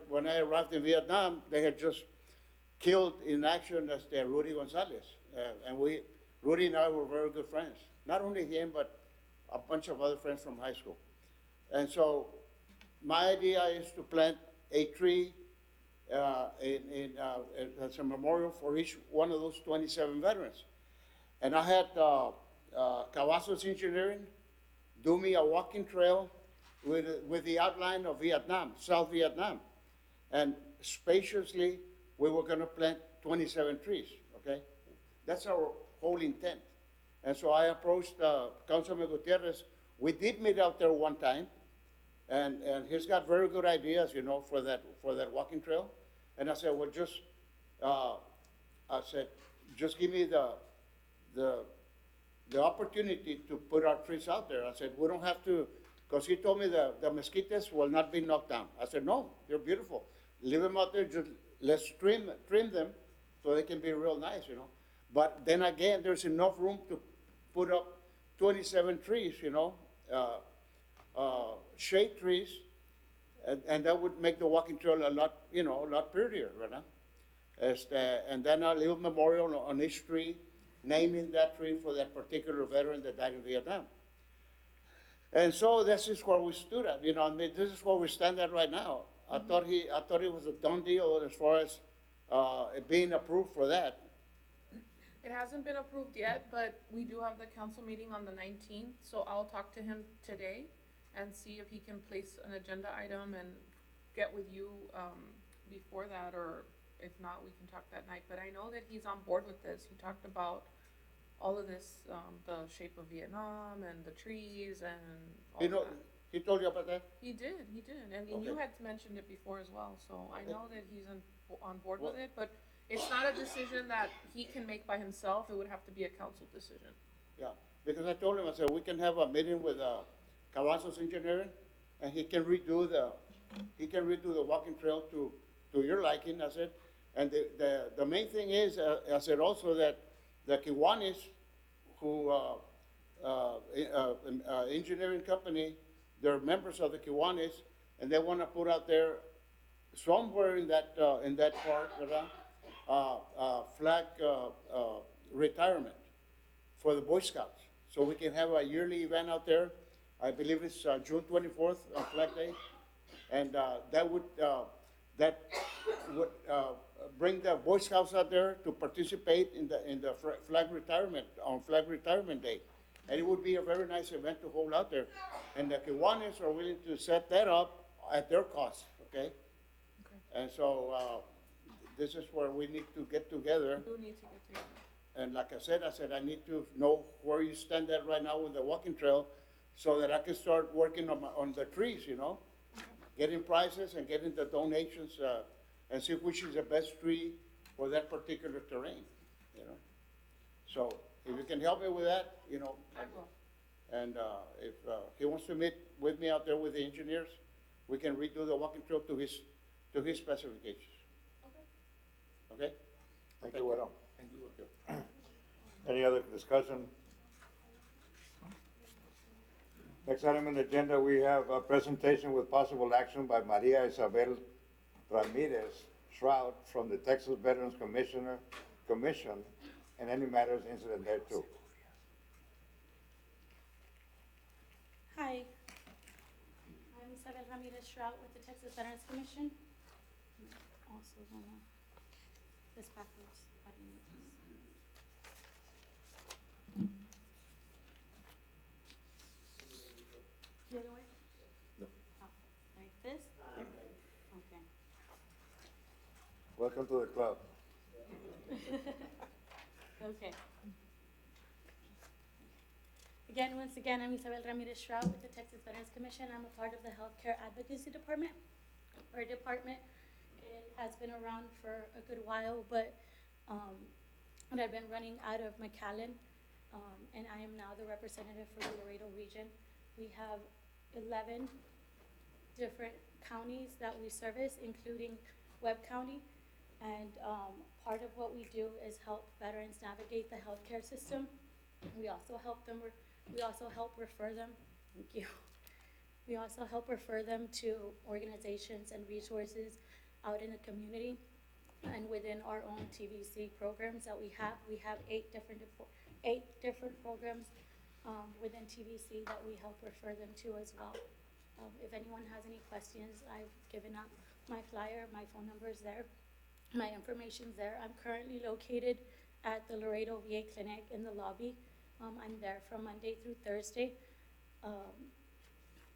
when I arrived in Vietnam, they had just killed in action as Rudy Gonzalez. And Rudy and I were very good friends. Not only him, but a bunch of other friends from high school. And so my idea is to plant a tree as a memorial for each one of those 27 veterans. And I had Cavazos Engineering do me a walking trail with the outline of Vietnam, South Vietnam. And spaciously, we were gonna plant 27 trees, okay? That's our whole intent. And so I approached Councilman Gutierrez. We did meet out there one time, and he's got very good ideas, you know, for that walking trail. And I said, well, just give me the opportunity to put our trees out there. I said, we don't have to, because he told me the mesquites will not be knocked down. I said, no, they're beautiful. Leave them out there, just let's trim them so they can be real nice, you know. But then again, there's enough room to put up 27 trees, you know, shade trees, and that would make the walking trail a lot prettier, right? And then a little memorial on each tree, naming that tree for that particular veteran that died in Vietnam. And so this is where we stood at, you know, I mean, this is where we stand at right now. I thought it was a done deal as far as, it being approved for that. It hasn't been approved yet, but we do have the council meeting on the 19th, so I'll talk to him today and see if he can place an agenda item and get with you, before that, or if not, we can talk that night. But I know that he's on board with this. He talked about all of this, the shape of Vietnam and the trees and all You of know, that. he told you about that? He did, and you Okay. had mentioned it before as well, so I Okay. know that he's on board with Well- it, but it's not a decision that he can make by himself, it would have to be a council decision. Yeah, because I told him, I said, we can have a meeting with, Cavazos Engineering, and he can redo the walking trail to your liking, I said. And the main thing is, I said also that the Kiwanis, who, engineering company, they're members of the Kiwanis, and they wanna put out there somewhere in that park, flag, retirement for the Boy Scouts. So we can have a yearly event out there. I believe it's, June 24th, on Flag Day. And, that would bring the Boy Scouts out there to participate in the flag retirement, on Flag Retirement Day. And it would be a very nice event to hold out there. And the Kiwanis are willing to set that up at their cost, okay? And so, this is where we need to get together. We do need to get together. And like I said, I need to know where you stand at right now with the walking trail so that I can start working on the trees, you know? Getting prices and getting the donations, and see which is the best tree for that particular terrain, you know? So if you can help me with that, you know. I will. And, if, he wants to meet with me out there with the engineers, we can redo the walking trail to his specifications. Okay? Thank you, Widow. Thank you. Any other discussion? Next item on the agenda, we have a presentation with possible action by Maria Isabel Ramirez Shroud from the Texas Veterans Commission, and any matters incident thereto. Hi, I'm Isabel Ramirez Shrout with the Texas Veterans Commission. Also, this backwards. I didn't know this. The other way? No. Oh, like this? Okay. Welcome to the club. Okay. Once again, I'm Isabel Ramirez Shrout with the Texas Veterans Commission. I'm a part of the Healthcare Advocacy Department. Our department, it has been around for a good while, but I've been running out of McAllen, and I am now the representative for the Laredo region. We have 11 different counties that we service, including Webb County. And part of what we do is help veterans navigate the healthcare system. We also help refer them, thank you. We also help refer them to organizations and resources out in the community. And within our own TVC programs that we have eight different programs within TVC that we help refer them to as well. If anyone has any questions, I've given up my flyer, my phone number is there, my information's there. I'm currently located at the Laredo VA Clinic in the lobby. I'm there from Monday through Thursday.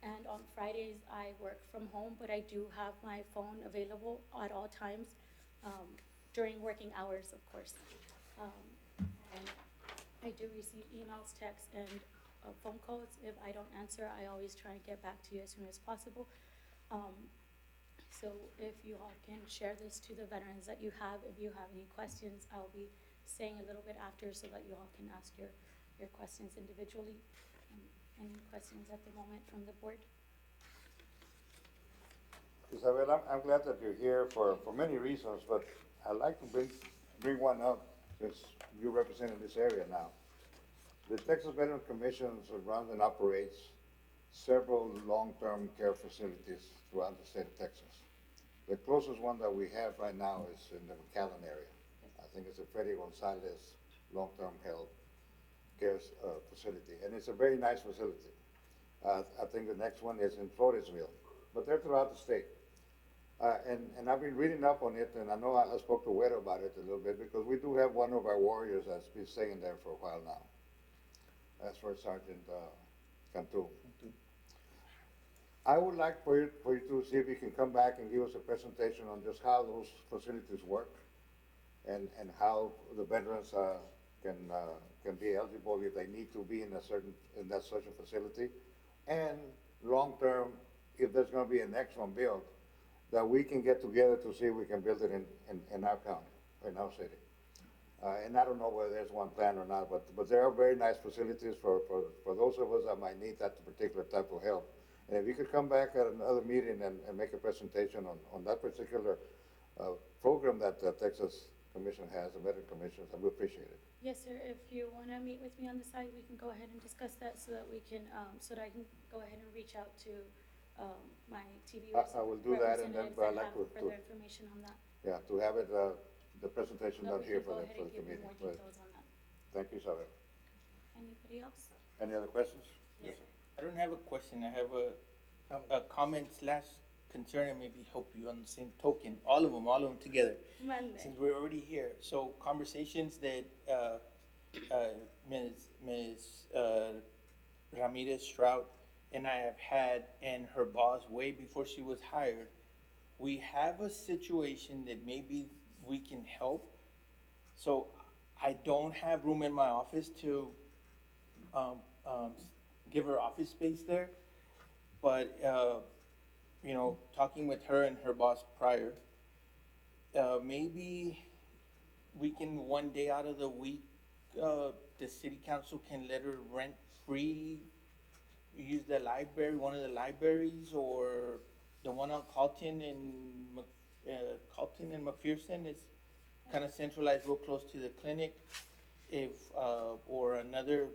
And on Fridays, I work from home, but I do have my phone available at all times, during working hours, of course. And I do receive emails, texts, and phone calls. If I don't answer, I always try and get back to you as soon as possible. So if you all can share this to the veterans that you have, if you have any questions, I'll be saying a little bit after so that you all can ask your questions individually. Any questions at the moment from the board? Isabel, I'm glad that you're here for many reasons, but I'd like to bring one up since you represent this area now. The Texas Veterans Commission runs and operates several long-term care facilities throughout the state of Texas. The closest one that we have right now is in the McAllen area. I think it's a Freddie Gonzalez long-term health care facility, and it's a very nice facility. I think the next one is in Floresville, but they're throughout the state. And I've been reading up on it, and I know I spoke to Weta about it a little bit, because we do have one of our warriors that's been staying there for a while now. That's for Sergeant, Cantu. I would like for you to see if you can come back and give us a presentation on just how those facilities work, and how the veterans, can be eligible if they need to be in that certain facility. And long-term, if there's gonna be a next one built, that we can get together to see if we can build it in our county, in our city. And I don't know whether there's one plan or not, but there are very nice facilities for those of us that might need that particular type of help. And if you could come back at another meeting and make a presentation on that particular, program that the Texas Commission has, the Veteran Commission, I would appreciate it. Yes, sir. If you wanna meet with me on the side, we can go ahead and discuss that so that we can, so that I can go ahead and reach out to, my TV I will do that, and then, representatives but I'd and like have to, further information on that. yeah, to have it, the presentation That done we here can go for ahead the and give you committee. more But details on that. thank you, Isabel. Anybody else? Any other questions? Yes. I don't have a question, I have a comment slash concern, and maybe help you on the same token, all of them together. Monday. Since we're already here, so conversations that, Ms. Ramirez Strout and I have had, and her boss way before she was hired, we have a situation that maybe we can help. So I don't have room in my office to, give her office space there. But, you know, talking with her and her boss prior, maybe we can, one day out of the week, the city council can let her rent free, use the library, one of the libraries, or the one on Carlton and McPherson is kind of centralized real close to the clinic. If, or another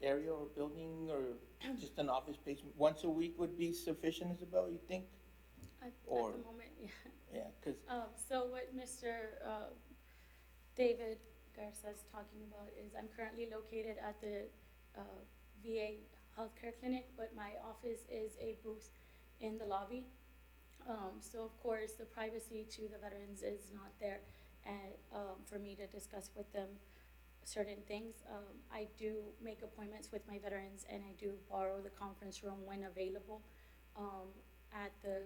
area or building, or just an office space, once a week would be sufficient, Isabel, you think? At Or- the moment, yeah. Yeah, cause, So what Mr. David Garza is talking about is I'm currently located at the VA healthcare clinic, but my office is a booth in the lobby. So of course, the privacy to the veterans is not there, and for me to discuss with them certain things. I do make appointments with my veterans, and I do borrow the conference room when available at the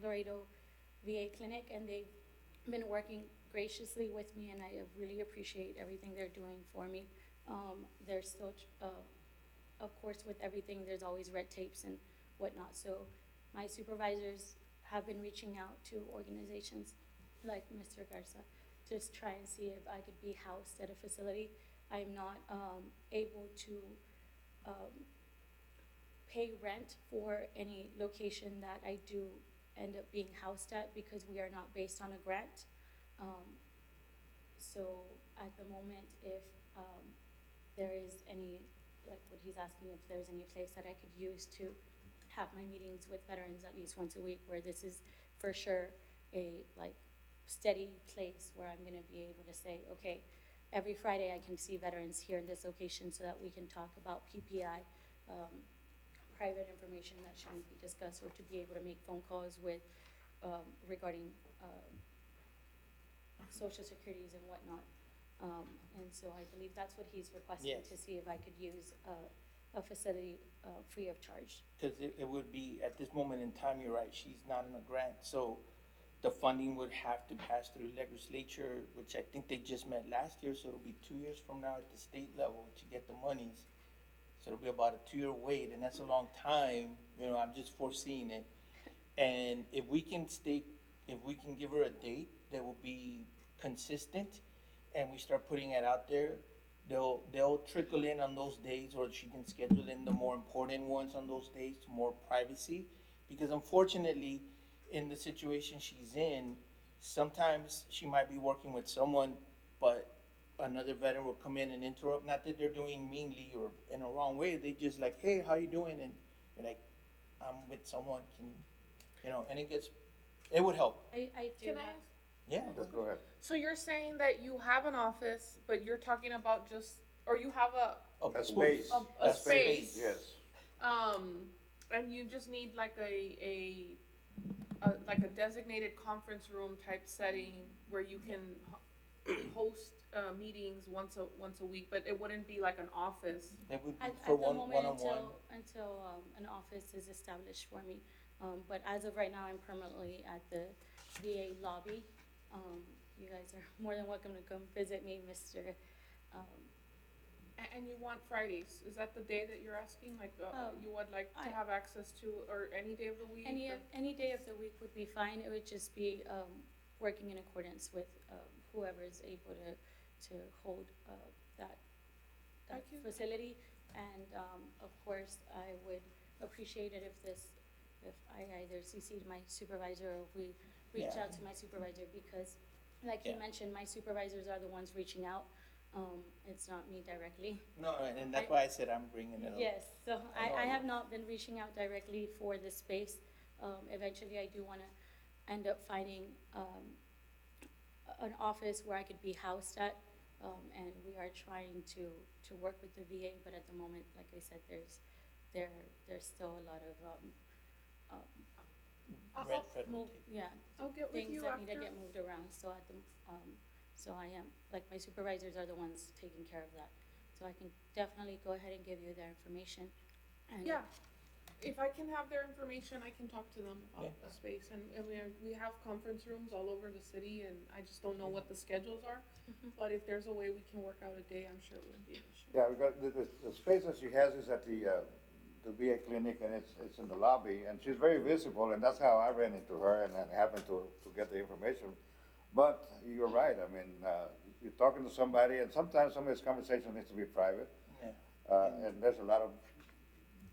Laredo VA clinic, and they've been working graciously with me, and I really appreciate everything they're doing for me. There's still, of course, with everything, there's always red tapes and whatnot. So my supervisors have been reaching out to organizations like Mr. Garza to try and see if I could be housed at a facility. I'm not able to pay rent for any location that I do end up being housed at, because we are not based on a grant. So at the moment, if there is any, like what he's asking, if there's any place that I could use to have my meetings with veterans at least once a week, where this is for sure a like steady place where I'm gonna be able to say, okay, every Friday I can see veterans here in this location, so that we can talk about PPI, private information that shouldn't be discussed, or to be able to make phone calls with, regarding, social securities and whatnot. And so I believe that's what he's requesting, Yes. to see if I could use a facility, free of charge. cause it would be, at this moment in time, you're right, she's not in a grant, so the funding would have to pass through legislature, which I think they just met last year, so it'll be 2 years from now at the state level to get the monies. So it'll be about a 2-year wait, and that's a long time, you know, I'm just foreseeing it. And if we can give her a date that will be consistent, and we start putting it out there, they'll trickle in on those days, or she can schedule in the more important ones on those days to more privacy. Because unfortunately, in the situation she's in, sometimes she might be working with someone, but another veteran will come in and interrupt. Not that they're doing meanly or in a wrong way. They just like, hey, how you doing? And you're like, I'm with someone. And it would help. I do Can I have, ask? Yeah. Let's go ahead. So you're saying that you have an office, but you're talking about just, or you have A space. A space. Yes. And you just need like a designated conference room type setting where you can host, meetings once a week, but it wouldn't be like an office. It would be At for the moment, one-on-one. until an office is established for me. But as of right now, I'm permanently at the VA lobby. You guys are more than welcome to come visit me, Mr. And you want Fridays, is that the day that you're asking, like, you would like to have access to, or any day of the week? or- Any day of the week would be fine. It would just be working in accordance with whoever is able to hold that facility. And of course, I would appreciate it if I either CC'd my supervisor or we reach Yeah. out to my supervisor, because like you Yeah. mentioned, my supervisors are the ones reaching out. It's not me directly. No, and that's why I said I'm bringing it up. Yes, so I know I I have will. not been reaching out directly for this space. Eventually, I do want to end up finding an office where I could be housed at, and we are trying to work with the VA, but at the moment, like I said, there's still a lot of Red yeah, I'll get with things you that need to after. get moved around. So so I am, like, my supervisors are the ones taking care of that. So I can definitely go ahead and give you their information. And Yeah, if I can have their information, I can talk to them about Yeah. the space, and we have conference rooms all over the city, and I just don't know what the schedules are. But if there's a way we can work out a day, I'm sure it wouldn't be an issue. Yeah, we got, the space that she has is at the VA clinic, and it's in the lobby, and she's very visible, and that's how I ran into her, and I happened to get the information. But you're right, I mean, you're talking to somebody, and sometimes some of this conversation needs to be private. Yeah. And there's a lot of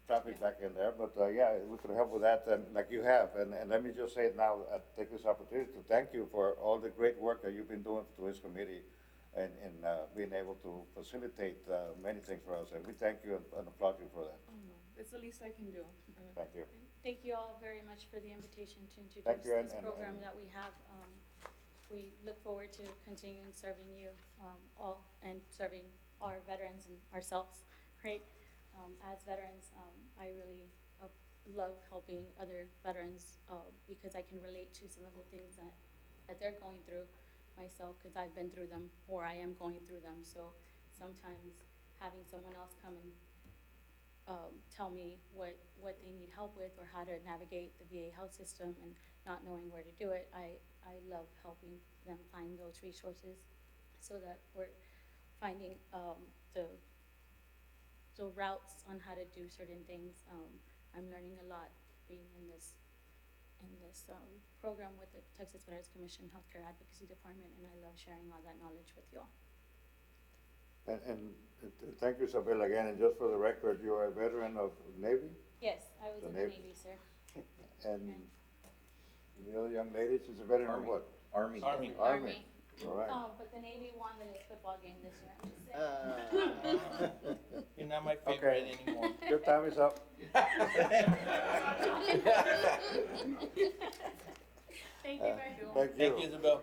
traffic back in there, but, yeah, we could help with that, and like you have, and let me just say it now, take this opportunity to thank you for all the great work that you've been doing to this committee, and being able to facilitate, many things for us, and we thank you and applaud you for that. It's the least I can do. Thank you. thank you all very much for the invitation to Thank introduce you, and- this and- program and- that we have. We look forward to continuing serving you all and serving our veterans and ourselves, right? As veterans, I really love helping other veterans because I can relate to some of the things that they're going through myself, because I've been through them, or I am going through them. So sometimes having someone else come and tell me what they need help with, or how to navigate the VA health system and not knowing where to do it, I love helping them find those resources, so that we're finding the routes on how to do certain things. I'm learning a lot being in this program with the Texas Veterans Commission Healthcare Advocacy Department, and I love sharing all that knowledge with you all. And thank you, Isabel, again, and just for the record, you are a veteran of Navy, Yes, I was The in the Navy. Navy, sir. and the other young lady, she's a veteran of Army. what? Army. Army. Army, all right. But the Navy won the football game this year. I'm just saying. You're not my favorite anymore. Your time is up. Thank you very much. Thank Thank you, you. Isabel.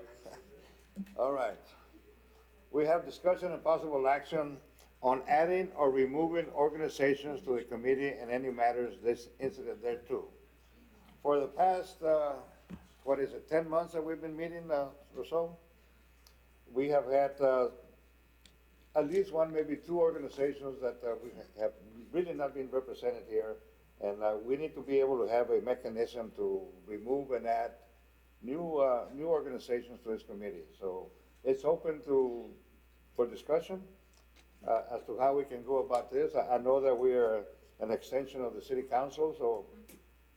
All right. We have discussion and possible action on adding or removing organizations to the committee and any matters this incident thereto. For the past, 10 months that we've been meeting, or so? We have had, at least one, maybe two organizations that, we have really not been represented here. And, we need to be able to have a mechanism to remove and add new organizations to this committee. So it's open for discussion, as to how we can go about this. I know that we are an extension of the city council, so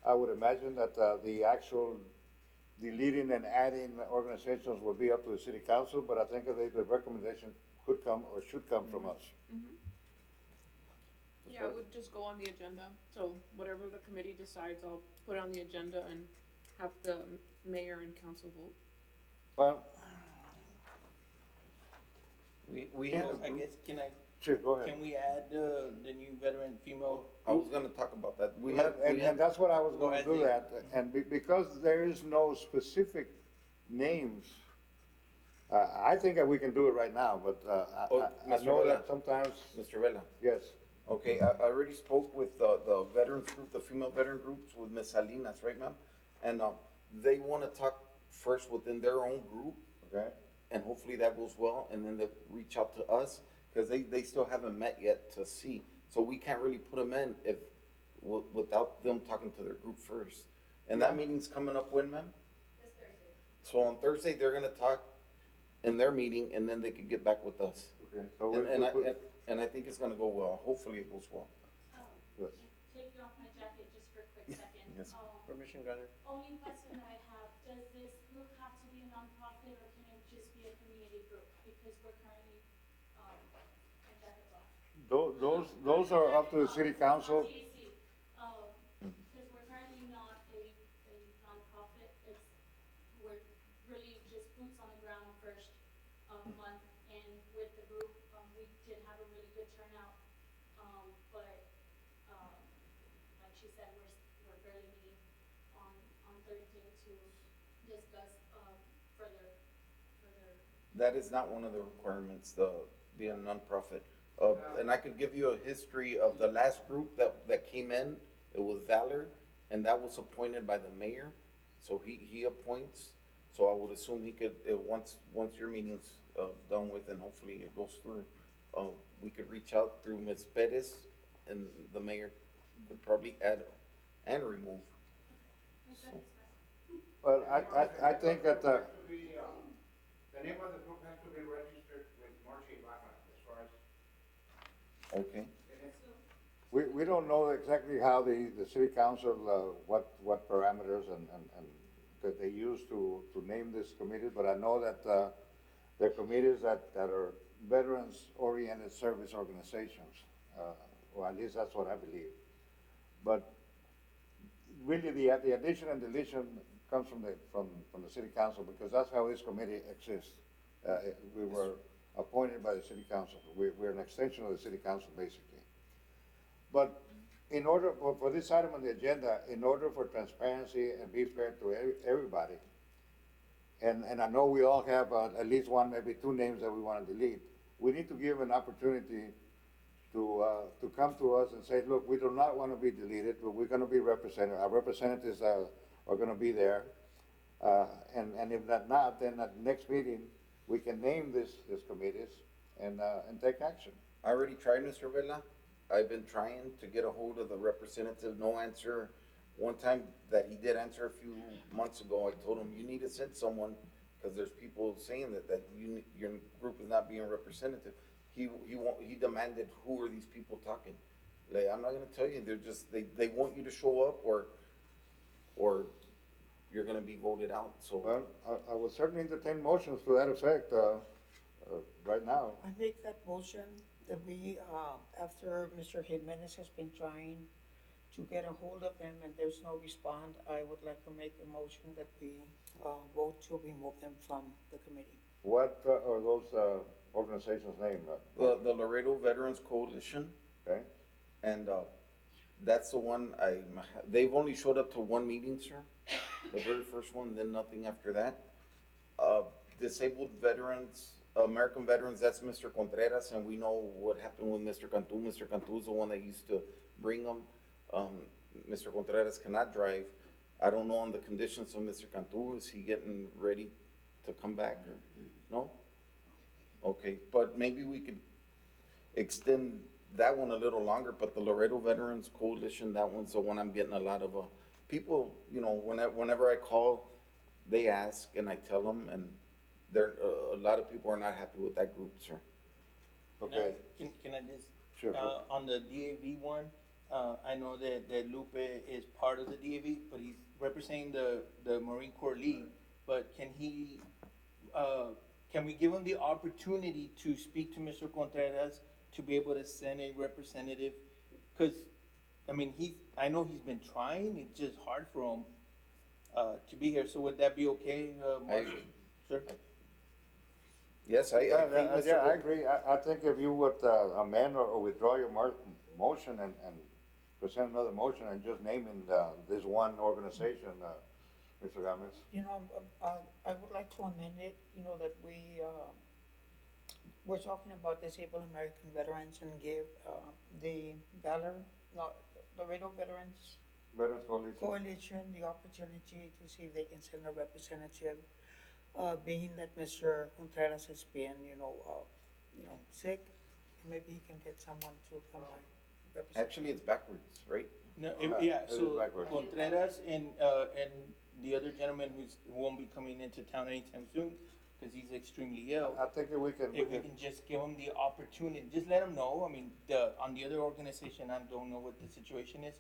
I would imagine that, the actual deleting and adding organizations will be up to the city council, but I think that the recommendation could come or should come from us. Yeah, it would just go on the agenda, so whatever the committee decides, I'll put it on the agenda and have the mayor and council vote. Well, We have, I guess, sure, go ahead. can we add the new veteran female? I was gonna talk about that. And that's what I was Go gonna ahead, do Dave. that, and because there is no specific names, I think that we can do it right now, but, Oh, I Mr. know Vela. that sometimes, Mr. Vela, yes, Okay, I already spoke with the veterans group, the female veteran groups with Ms. Salinas, right, ma'am? And, they wanna talk first within their own group, Okay? and hopefully that goes well, and then they reach out to us, cause they still haven't met yet to see. So we can't really put them in if, without them talking to their group first. And that meeting's coming up when, ma'am? This Thursday. So on Thursday, they're gonna talk in their meeting, and then they can get back with us. Okay, so And I think it's gonna go well, hopefully it goes well. Yes. Take off my jacket just for a quick second. Yes. Permission granted. Only question that I have, does this group have to be a nonprofit or can it just be a community group? Because we're currently, my jacket's off. Those are up to the city council. Because we're currently not a nonprofit, we're really just boots on the ground first, month, and with the group, we did have a really good turnout. But, like she said, we're barely meeting on Thursday to discuss, further. That is not one of the requirements, be a nonprofit. And I could give you a history of the last group that came in, it was Valor, and that was appointed by the mayor, so he appoints. So I would assume he could, once your meeting's, done with and hopefully it goes through, we could reach out through Ms. Perez and the mayor could probably add and remove. So, Well, I think that, The name of the group has to be registered with Marcy Baja as far as. okay. we don't know exactly how the city council, what parameters and that they use to name this committee, but I know that, they're committees that are veterans-oriented service organizations. Or at least that's what I believe. But really, the addition and deletion comes from the city council, because that's how this committee exists. We were appointed by the city council. We're an extension of the city council, basically. But in order, for this item on the agenda, in order for transparency and be fair to everybody, and I know we all have at least one, maybe two names that we want to delete, we need to give an opportunity to come to us and say, look, we do not want to be deleted, but we're going to be represented. Our representatives are going to be there. And if not, then at the next meeting, we can name these committees and take action. I already tried, Mr. Vela. I've been trying to get a hold of the representative, no answer. One time that he did answer a few months ago, I told him, you need to send someone, because there's people saying that your group is not being representative. He demanded, who are these people talking? Like, I'm not gonna tell you, they're just, they want you to show up or you're gonna be voted out, so. Well, I will certainly entertain motions to that effect, right now. I make that motion that we, after Mr. Jimenez has been trying to get a hold of him and there's no response, I would like to make a motion that we, vote to remove them from the committee. What are those organizations' names? The Laredo Veterans Coalition. Okay. And, that's the one they've only showed up to one meeting, sir. The very first one, then nothing after that. Disabled veterans, American veterans, that's Mr. Contreras, and we know what happened with Mr. Cantu. Mr. Cantu is the one that used to bring them. Mr. Contreras cannot drive. I don't know on the conditions of Mr. Cantu, is he getting ready to come back or, no? Okay, but maybe we could extend that one a little longer, but the Laredo Veterans Coalition, that one's the one I'm getting a lot of, people, whenever I call, they ask and I tell them, and a lot of people are not happy with that group, sir. Okay. Can I just? Sure. On the DAV one, I know that Lupe is part of the DAV, but he's representing the Marine Corps League, but can we give him the opportunity to speak to Mr. Contreras to be able to send a representative? Cause, I mean, I know he's been trying, it's just hard for him, to be here, so would that be okay, Mark? Sir? Yes, I think Yeah, I agree. I think if you would amend or withdraw your motion and present another motion and just naming this one organization, Mr. Gomez. I would like to amend it, that we, we're talking about disabled American veterans and give, the Valor, no, Laredo Veterans Veterans Coalition. Coalition the opportunity to see if they can send a representative, being that Mr. Contreras has been, sick, maybe he can get someone to come by. represent. Actually, it's backwards, right? No, Yeah, it is so backwards. Contreras and the other gentleman who won't be coming into town anytime soon, because he's extremely ill. I think that we can, If we can just give him the opportunity, just let him know, I mean, on the other organization, I don't know what the situation is,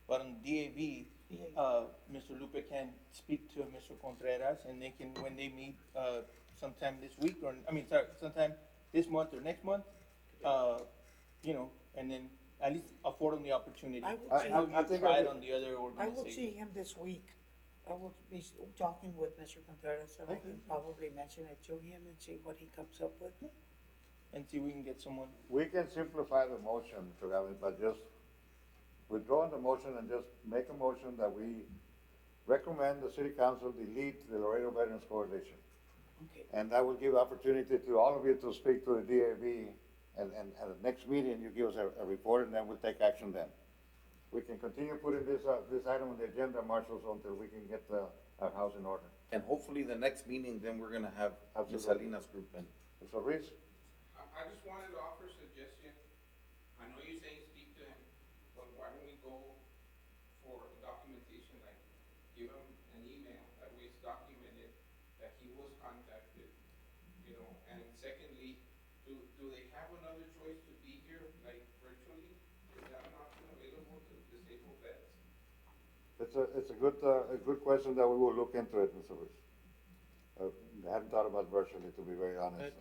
but on DAV, Mr. Lupe can speak to Mr. Contreras, and they can, when they meet, sometime this week, sometime this month or next month, and then at least afford them the opportunity. I would I- say- I You think tried that on the other I will organization. see him this week. I will be talking with Mr. Contreras, and I can probably mention it to him and see what he comes up with. And see if we can get someone. we can simplify the motion to have it, but just withdraw the motion and just make a motion that we recommend the city council delete the Laredo Veterans Coalition. Okay. And that will give opportunity to all of you to speak to the DAV, and at the next meeting, you give us a report, and then we'll take action then. We can continue putting this item on the agenda, marshals, until we can get our house in order. And hopefully the next meeting, then we're gonna have Ms. Absolutely. Salinas group in. Mr. Reese? I just wanted to offer a suggestion. I know you're saying speak to him, but why don't we go for documentation, like give him an email that way it's documented that he was contacted, and secondly, do they have another choice to be here, like virtually? Is that an option available to disabled vets? It's a good question that we will look into it, Mr. Reese. I hadn't thought about virtually, to be very honest.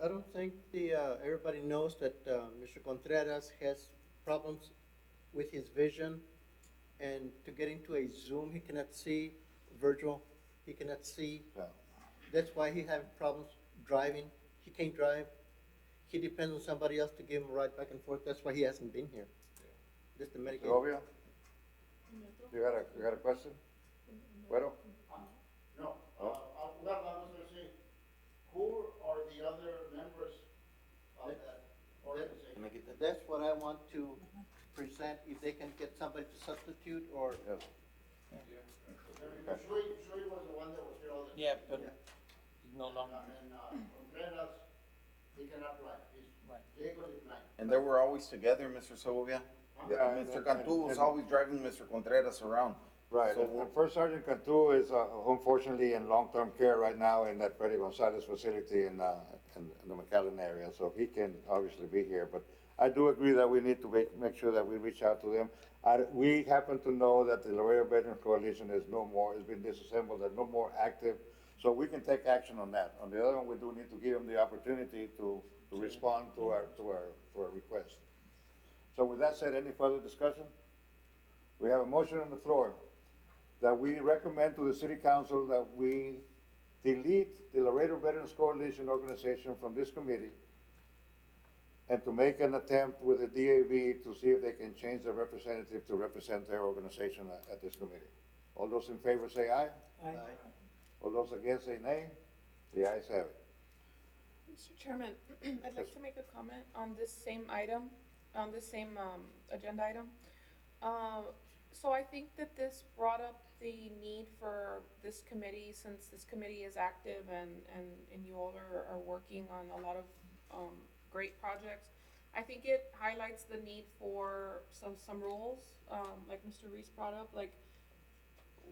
I don't think everybody knows that, Mr. Contreras has problems with his vision, and to get into a Zoom, he cannot see Virgil, he cannot see. Yeah. That's why he has problems driving, he can't drive. He depends on somebody else to give him a ride back and forth, that's why he hasn't been here. Just to mitigate. Segovia? You got a question? Bueno? No, Oh. what I was gonna say, who are the other members of that organization? Can I get that? That's what I want to present, if they can get somebody to substitute, or Yes. Because Shui was the one that was here all the time. Yeah, but no longer. And, Contreras, he cannot drive, he's legally blind. And they were always together, Mr. Segovia? Yeah, Mr. Cantu was always driving Mr. Contreras around. Right, So and First Sergeant Cantu is unfortunately in long-term care right now in that Freddy Gonzalez facility in the McAllen area, so he can obviously be here, but I do agree that we need to make sure that we reach out to them. We happen to know that the Laredo Veterans Coalition is no more, has been disassembled, they're no more active, so we can take action on that. On the other one, we do need to give them the opportunity to respond to our request. So with that said, any further discussion? We have a motion on the floor that we recommend to the city council that we delete the Laredo Veterans Coalition organization from this committee and to make an attempt with the DAV to see if they can change their representative to represent their organization at this committee. All those in favor say aye. Aye. All those against say nay. The ayes have it. Mr. Chairman, I'd like to make a comment on this same item, on this same, agenda item. So I think that this brought up the need for this committee, since this committee is active and you all are working on a lot of, great projects. I think it highlights the need for some rules, like Mr. Reese brought up, like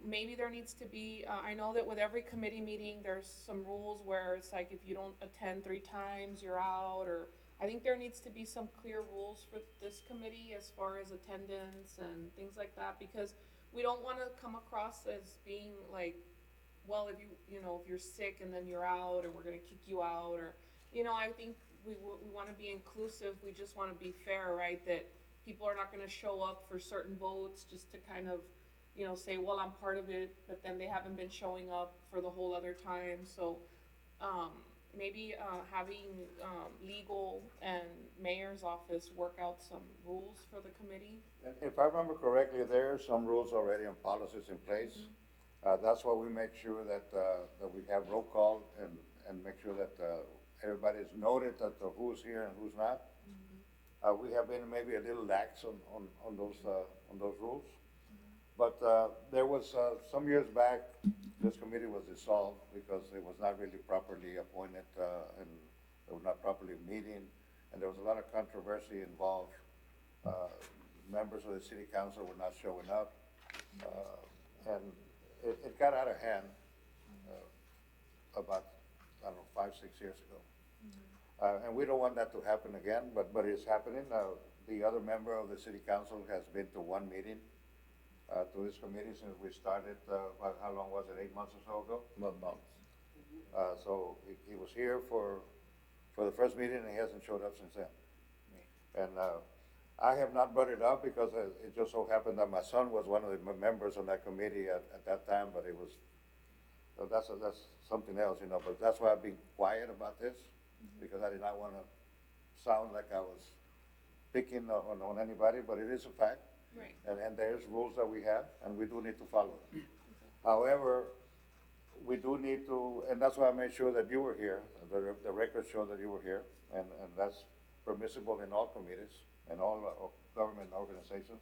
maybe there needs to be, I know that with every committee meeting, there's some rules where it's like if you don't attend 3 times, you're out, or I think there needs to be some clear rules for this committee as far as attendance and things like that, because we don't wanna come across as being like, well, if if you're sick and then you're out, or we're gonna kick you out, or, I think we wanna be inclusive, we just wanna be fair, right? That people are not gonna show up for certain votes just to kind of, say, well, I'm part of it, but then they haven't been showing up for the whole other time, so, maybe, having, legal and mayor's office work out some rules for the committee. And if I remember correctly, there are some rules already and policies in place. That's why we make sure that we have roll call and make sure that, everybody's noted that who's here and who's not. We have been maybe a little lax on those rules. But, there was, some years back, this committee was dissolved because it was not really properly appointed, and it was not properly meeting, and there was a lot of controversy involved. Members of the city council were not showing up, and it got out of hand, about, I don't know, 5, 6 years ago. And we don't want that to happen again, but it's happening. The other member of the city council has been to one meeting, to this committee since we started, how long was it, 8 months or so ago? Months. So he was here for the first meeting and he hasn't showed up since then. And, I have not brought it up because it just so happened that my son was one of the members on that committee at that time, but it was, so that's something else, you know, but that's why I've been quiet about this, because I did not want to sound like I was picking on anybody, but it is a fact. Right. And there's rules that we have, and we do need to follow them. However, we do need to, and that's why I made sure that you were here, the records show that you were here, and that's permissible in all committees and all government organizations.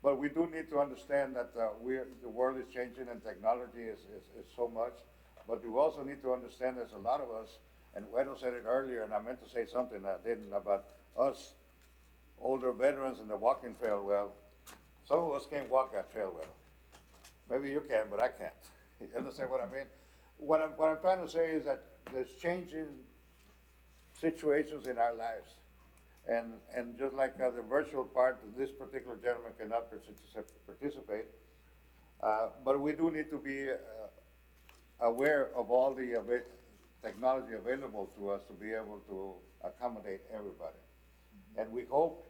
But we do need to understand that the world is changing and technology is so much, but we also need to understand there's a lot of us, and Wedo said it earlier, and I meant to say something I didn't, about us older veterans in the walking trail. Well, some of us can't walk that trail well. Maybe you can, but I can't. You understand what I mean? What I'm trying to say is that there's changing situations in our lives. And just like the virtual part, this particular gentleman cannot participate, but we do need to be aware of all the technology available to us to be able to accommodate everybody. And we hope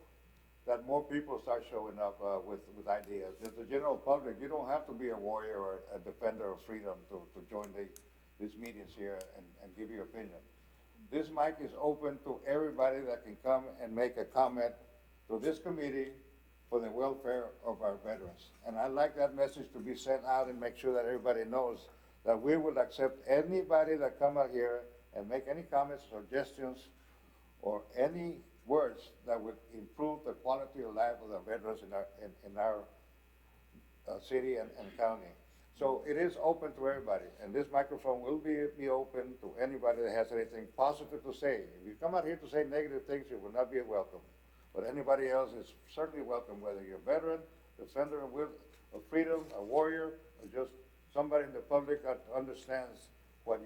that more people start showing up with ideas. As the general public, you don't have to be a warrior or a defender of freedom to join these meetings here and give your opinion. This mic is open to everybody that can come and make a comment to this committee for the welfare of our veterans. And I'd like that message to be sent out and make sure that everybody knows that we will accept anybody that come out here and make any comments, suggestions, or any words that would improve the quality of life of the veterans in our city and county. So it is open to everybody, and this microphone will be open to anybody that has anything positive to say. If you come out here to say negative things, you will not be welcome. But anybody else is certainly welcome, whether you're a veteran, defender of freedom, a warrior, or just somebody in the public that understands what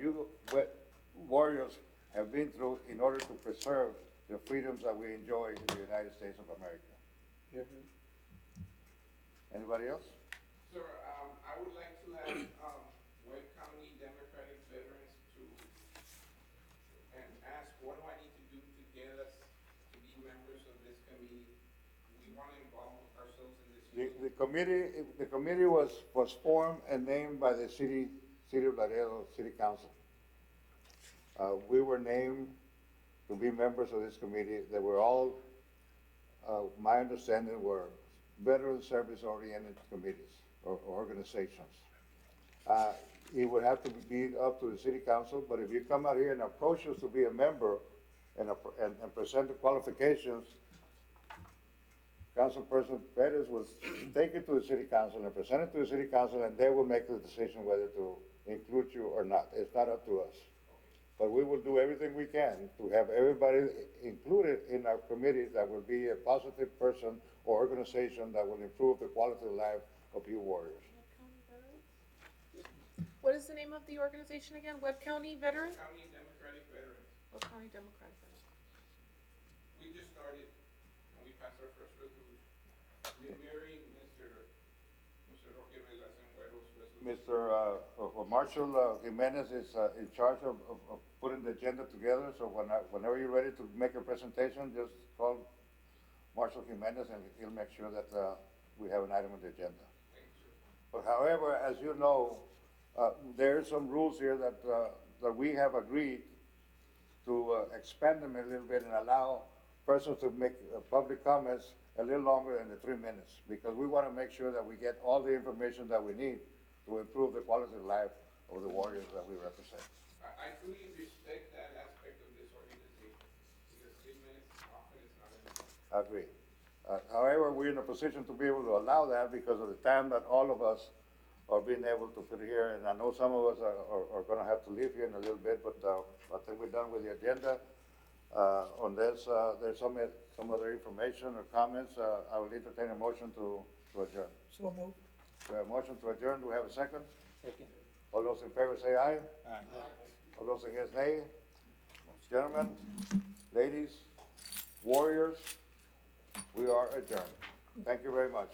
warriors have been through in order to preserve the freedoms that we enjoy in the United States of America. Anybody else? Sir, I would like to have, Wake County Democratic Veterans and ask, what do I need to do to get us to be members of this committee? We want to involve ourselves in this. The committee was formed and named by the City of Laredo City Council. We were named to be members of this committee. They were all, my understanding, were veteran service oriented committees or organizations. It would have to be up to the city council, but if you come out here and approach us to be a member and present the qualifications, Councilperson Perez will take it to the city council and present it to the city council, and they will make the decision whether to include you or not. It's not up to us. But we will do everything we can to have everybody included in our committee that will be a positive person or organization that will improve the quality of life of you warriors. What is the name of the organization again? Webb County Veterans? County Democratic Veterans. Webb County Democratic Veterans. We just started, and we passed our first resolution. We're mirroring Mr. Roque Velas and Guero's resolution. Marshall Jimenez is in charge of putting the agenda together, so whenever you're ready to make a presentation, just call Marshall Jimenez and he'll make sure that we have an item on the agenda. But however, as you know, there are some rules here that we have agreed to expand them a little bit and allow persons to make public comments a little longer than the 3 minutes, because we want to make sure that we get all the information that we need to improve the quality of life of the warriors that we represent. I truly respect that aspect of this I agree. However, we're in a position to be able to allow that because of the time that all of us are being able to fit here. And I know some of us are gonna have to leave here in a little bit, but, I think we're done with the agenda. Unless, there's some other information or comments, I will entertain a motion to adjourn. So move. We have a motion to adjourn. Do we have a second? Second. All those in favor say aye. All those against nay. Gentlemen, ladies, warriors, we are adjourned. Thank you very much.